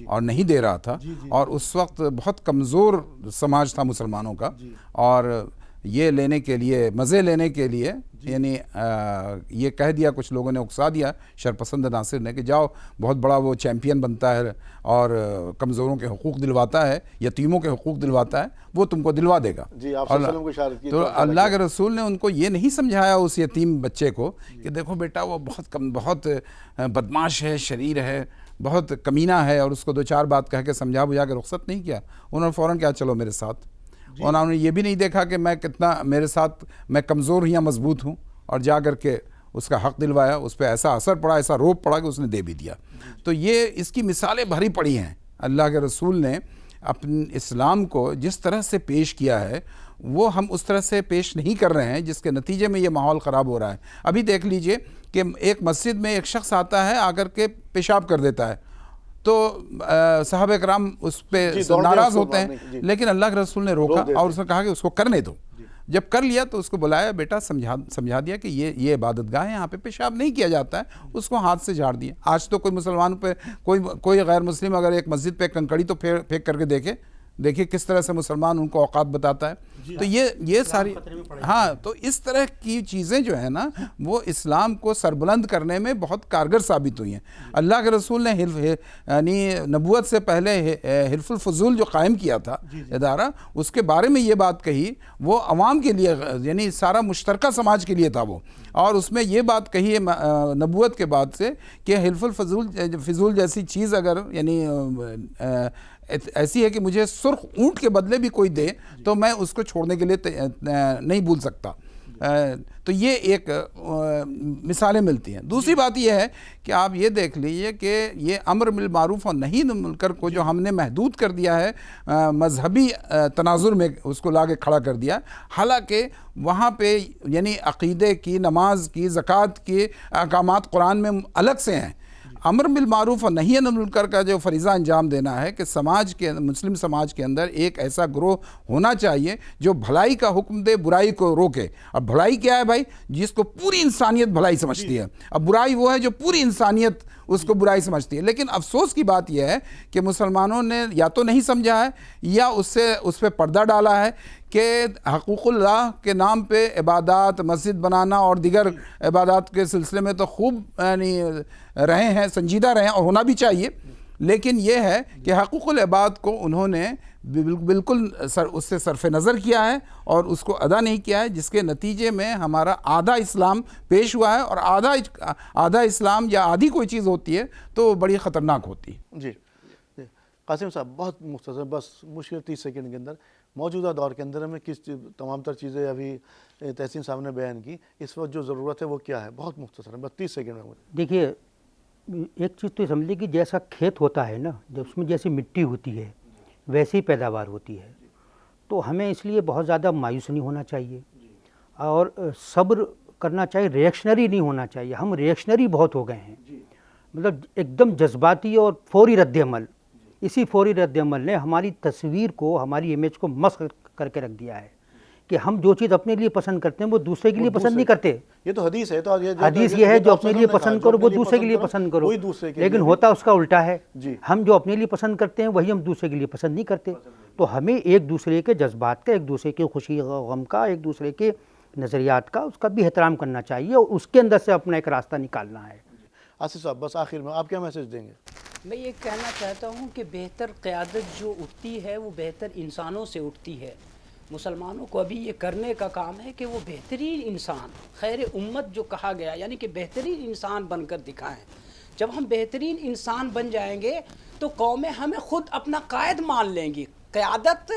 اور نہیں دے رہا تھا اور اس وقت بہت کمزور سماج تھا مسلمانوں کا, اور یہ لینے کے لیے مزے لینے کے لیے یعنی یہ کہہ دیا, کچھ لوگوں نے اکسا دیا شرپسند عناصر نے کہ جاؤ بہت بڑا وہ چیمپئن بنتا ہے اور کمزوروں کے حقوق دلواتا ہے, یتیموں کے حقوق دلواتا ہے, وہ تم کو دلوا دے گا. تو اللہ کے رسول نے ان کو یہ نہیں سمجھایا اس یتیم بچے کو کہ دیکھو بیٹا وہ بہت بدماش ہے, شریر ہے, بہت کمینہ ہے, اور اس کو 2-4 بات کہہ کے سمجھا بجھا کے رخصت نہیں کیا. انہوں نے فوراً کیا چلو میرے ساتھ. اور انہوں نے یہ بھی نہیں دیکھا کہ میں کتنا میرے ساتھ میں کمزور ہوں یا مضبوط ہوں, اور جا کر کے اس کا حق دلوایا. اس پہ ایسا اثر پڑا, ایسا روب پڑا کہ اس نے دے بھی دیا. تو یہ اس کی مثالیں بھری پڑی ہیں. اللہ کے رسول نے اپنے اسلام کو جس طرح سے پیش کیا ہے وہ ہم اس طرح سے پیش نہیں کر رہے ہیں, جس کے نتیجے میں یہ ماحول خراب ہو رہا ہے. ابھی دیکھ لیجئے کہ ایک مسجد میں ایک شخص آتا ہے, آ کر کے پیشاب کر دیتا ہے, تو صحابہ کرام اس پہ ناراض ہوتے ہیں, لیکن اللہ کے رسول نے روکا اور اس نے کہا کہ اس کو کرنے دو. جب کر لیا تو اس کو بلایا, بیٹا سمجھا دیا کہ یہ عبادت گاہ ہے, یہاں پہ پیشاب نہیں کیا جاتا ہے. اس کو ہاتھ سے جھاڑ دیا. آج تو کوئی مسلمان پہ کوئی غیر مسلم اگر ایک مسجد پہ کنکڑی تو پھینک کر کے دیکھیں کس طرح سے مسلمان ان کو اوقات بتاتا ہے. تو یہ ساری تو اس طرح کی چیزیں جو ہیں نا وہ اسلام کو سربلند کرنے میں بہت کارگر ثابت ہوئی ہیں. اللہ کے رسول نے یعنی نبوت سے پہلے حلف الفضول جو قائم کیا تھا ادارہ, اس کے بارے میں یہ بات کہی, وہ عوام کے لیے یعنی سارا مشترکہ سماج کے لیے تھا وہ, اور اس میں یہ بات کہی ہے نبوت کے بعد سے کہ حلف الفضول جیسی چیز اگر یعنی ایسی ہے کہ مجھے سرخ اونٹ کے بدلے بھی کوئی دے تو میں اس کو چھوڑنے کے لیے نہیں بھول سکتا. تو یہ ایک مثالیں ملتی ہیں. دوسری بات یہ ہے کہ آپ یہ دیکھ لیجئے کہ یہ امر بالمعروف اور نہی عن المنکر کو جو ہم نے محدود کر دیا ہے مذہبی تناظر میں اس کو لا کے کھڑا کر دیا, حالانکہ وہاں پہ یعنی عقیدے کی, نماز کی, زکوٰۃ کی احکامات قرآن میں الگ سے ہیں. امر بالمعروف اور نہی عن المنکر کا جو فریضہ انجام دینا ہے کہ مسلم سماج کے اندر ایک ایسا گروہ ہونا چاہیے جو بھلائی کا حکم دے, برائی کو روکے. اب بھلائی کیا ہے بھائی؟ جس کو پوری انسانیت بھلائی سمجھتی ہے. اب برائی وہ ہے جو پوری انسانیت اس کو برائی سمجھتی ہے. لیکن افسوس کی بات یہ ہے کہ مسلمانوں نے یا تو نہیں سمجھا ہے یا اس پہ پردہ ڈالا ہے کہ حقوق اللہ کے نام پہ عبادات, مسجد بنانا اور دیگر عبادات کے سلسلے میں تو خوب یعنی رہے ہیں, سنجیدہ رہے ہیں اور ہونا بھی چاہیے, لیکن یہ ہے کہ حقوق العباد کو انہوں نے بالکل اس سے صرف نظر کیا ہے اور اس کو ادا نہیں کیا ہے, جس کے نتیجے میں ہمارا آدھا اسلام پیش ہوا ہے. اور آدھا اسلام یا آدھی کوئی چیز ہوتی ہے تو بڑی خطرناک ہوتی ہے. جی قاسم صاحب, بہت مختصر, بس مشکل 30 سیکنڈ کے اندر موجودہ دور کے اندر ہمیں کس تمام تر چیزیں ابھی تحسین صاحب نے بیان کی, اس وقت جو ضرورت ہے وہ کیا ہے؟ بہت مختصر ہے, بس 30 سیکنڈ میں. دیکھیے ایک چیز تو سمجھ لیجیے کہ جیسا کھیت ہوتا ہے نا, جب اس میں جیسی مٹی ہوتی ہے ویسی پیداوار ہوتی ہے, تو ہمیں اس لیے بہت زیادہ مایوس نہیں ہونا چاہیے اور صبر کرنا چاہیے, ریئیکشنری نہیں ہونا چاہیے. ہم ریئیکشنری بہت ہو گئے ہیں, مطلب ایک دم جذباتی اور فوری رد عمل. اسی فوری رد عمل نے ہماری تصویر کو, ہماری امیج کو مسخ کر کے رکھ دیا ہے کہ ہم جو چیز اپنے لیے پسند کرتے ہیں وہ دوسرے کے لیے پسند نہیں کرتے. یہ تو حدیث ہے, تو حدیث یہ ہے جو اپنے لیے پسند کرو وہ دوسرے کے لیے پسند کرو, لیکن ہوتا اس کا الٹا ہے. ہم جو اپنے لیے پسند کرتے ہیں وہی ہم دوسرے کے لیے پسند نہیں کرتے. تو ہمیں ایک دوسرے کے جذبات کا, ایک دوسرے کے خوشی غم کا, ایک دوسرے کے نظریات کا, اس کا بھی احترام کرنا چاہیے اور اس کے اندر سے اپنا ایک راستہ نکالنا ہے. آصف صاحب بس آخر میں آپ کیا میسج دیں گے؟ میں یہ کہنا چاہتا ہوں کہ بہتر قیادت جو اٹھتی ہے وہ بہتر انسانوں سے اٹھتی ہے. مسلمانوں کو ابھی یہ کرنے کا کام ہے کہ وہ بہترین انسان, خیر امت جو کہا گیا, یعنی کہ بہترین انسان بن کر دکھائیں. جب ہم بہترین انسان بن جائیں گے تو قومیں ہمیں خود اپنا قائد مان لیں گی. قیادت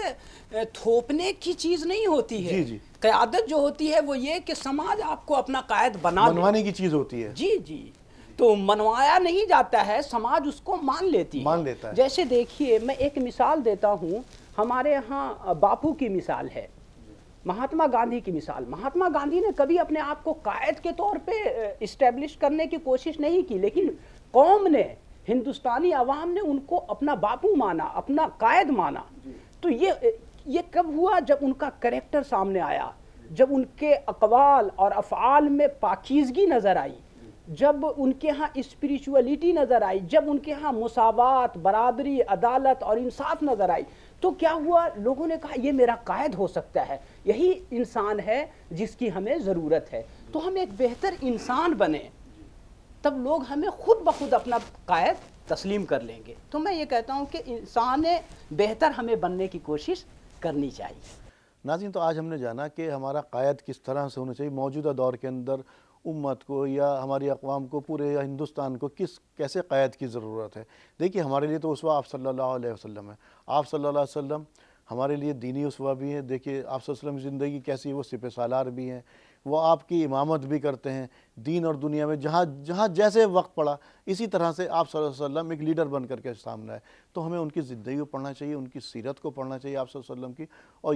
تھوپنے کی چیز نہیں ہوتی ہے. قیادت جو ہوتی ہے وہ یہ کہ سماج آپ کو اپنا قائد بنوانے کی چیز ہوتی ہے. جی تو منوایا نہیں جاتا ہے، سماج اس کو مان لیتی مان لیتا ہے۔ جیسے دیکھیے میں ایک مثال دیتا ہوں، ہمارے ہاں باپو کی مثال ہے، مہاتما گاندھی کی مثال۔ مہاتما گاندھی نے کبھی اپنے آپ کو قائد کے طور پہ اسٹیبلش کرنے کی کوشش نہیں کی، لیکن قوم نے، ہندوستانی عوام نے ان کو اپنا باپو مانا، اپنا قائد مانا۔ تو یہ کب ہوا؟ جب ان کا کریکٹر سامنے آیا، جب ان کے اقوال اور افعال میں پاکیزگی نظر آئی، جب ان کے ہاں اسپریچولیٹی نظر آئی، جب ان کے ہاں مساوات، برابری، عدالت اور انصاف نظر آئی، تو کیا ہوا؟ لوگوں نے کہا یہ میرا قائد ہو سکتا ہے، یہی انسان ہے جس کی ہمیں ضرورت ہے۔ تو ہم ایک بہتر انسان بنیں، تب لوگ ہمیں خود بخود اپنا قائد تسلیم کر لیں گے۔ تو میں یہ کہتا ہوں کہ انسان بہتر ہمیں بننے کی کوشش کرنی چاہیے۔ ناظرین، تو آج ہم نے جانا کہ ہمارا قائد کس طرح سے ہونا چاہیے موجودہ دور کے اندر، امت کو یا ہماری اقوام کو، پورے ہندوستان کو کیسے قائد کی ضرورت ہے۔ دیکھیے ہمارے لیے تو اسوہ آپ صلی اللہ علیہ وسلم ہے۔ آپ صلی اللہ علیہ وسلم ہمارے لیے دینی اسوہ بھی ہیں۔ دیکھیے آپ صلی اللہ علیہ وسلم کی زندگی کیسی ہے، وہ سپہ سالار بھی ہیں، وہ آپ کی امامت بھی کرتے ہیں دین اور دنیا میں، جہاں جیسے وقت پڑا اسی طرح سے آپ صلی اللہ علیہ وسلم ایک لیڈر بن کر کے سامنے آئے۔ تو ہمیں ان کی زندگی کو پڑھنا چاہیے، ان کی سیرت کو پڑھنا چاہیے آپ صلی اللہ علیہ وسلم کی، اور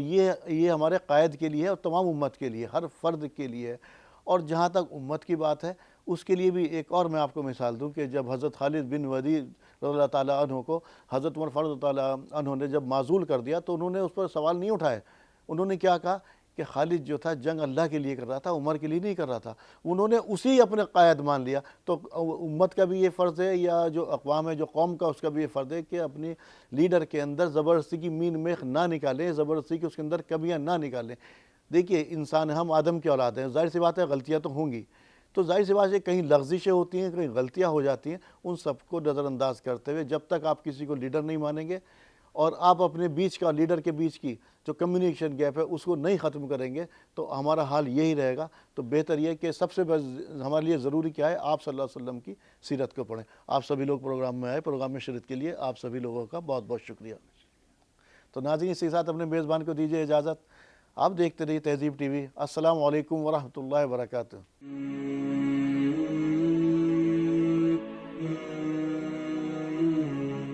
یہ ہمارے قائد کے لیے ہے اور تمام امت کے لیے، ہر فرد کے لیے ہے۔ اور جہاں تک امت کی بات ہے، اس کے لیے بھی ایک اور میں آپ کو مثال دوں کہ جب حضرت خالد بن ولید رضی اللہ تعالیٰ عنہ کو حضرت عمر فاروق رضی اللہ عنہ نے جب معزول کر دیا تو انہوں نے اس پر سوال نہیں اٹھائے۔ انہوں نے کیا کہا کہ خالد جو تھا جنگ اللہ کے لیے کر رہا تھا، عمر کے لیے نہیں کر رہا تھا۔ انہوں نے اسی اپنے قائد مان لیا۔ تو امت کا بھی یہ فرض ہے، یا جو اقوام ہے، جو قوم کا، اس کا بھی یہ فرض ہے کہ اپنی لیڈر کے اندر زبردستی کی مین میخ نہ نکالیں، زبردستی کی اس کے اندر کمیاں نہ نکالیں۔ دیکھیے انسان، ہم آدم کی اولاد ہیں، ظاہر سی بات ہے غلطیاں تو ہوں گی، تو ظاہر سی بات ہے کہیں لغزشیں ہوتی ہیں، کہیں غلطیاں ہو جاتی ہیں، ان سب کو نظر انداز کرتے ہوئے جب تک آپ کسی کو لیڈر نہیں مانیں گے اور آپ اپنے بیچ کا، لیڈر کے بیچ کی جو کمیونیکیشن گیپ ہے اس کو نہیں ختم کریں گے تو ہمارا حال یہی رہے گا۔ تو بہتر یہ کہ سب سے ہمارے لیے ضروری کیا ہے، آپ صلی اللہ علیہ وسلم کی سیرت کو پڑھیں۔ آپ سبھی لوگ پروگرام میں آئے، پروگرام میں شرکت کے لیے آپ سبھی لوگوں کا بہت بہت شکریہ۔ تو ناظرین، اسی کے ساتھ اپنے میزبان کو دیجیے اجازت۔ آپ دیکھتے رہیے تہذیب ٹی وی۔ السلام علیکم ورحمۃ اللہ وبرکاتہ۔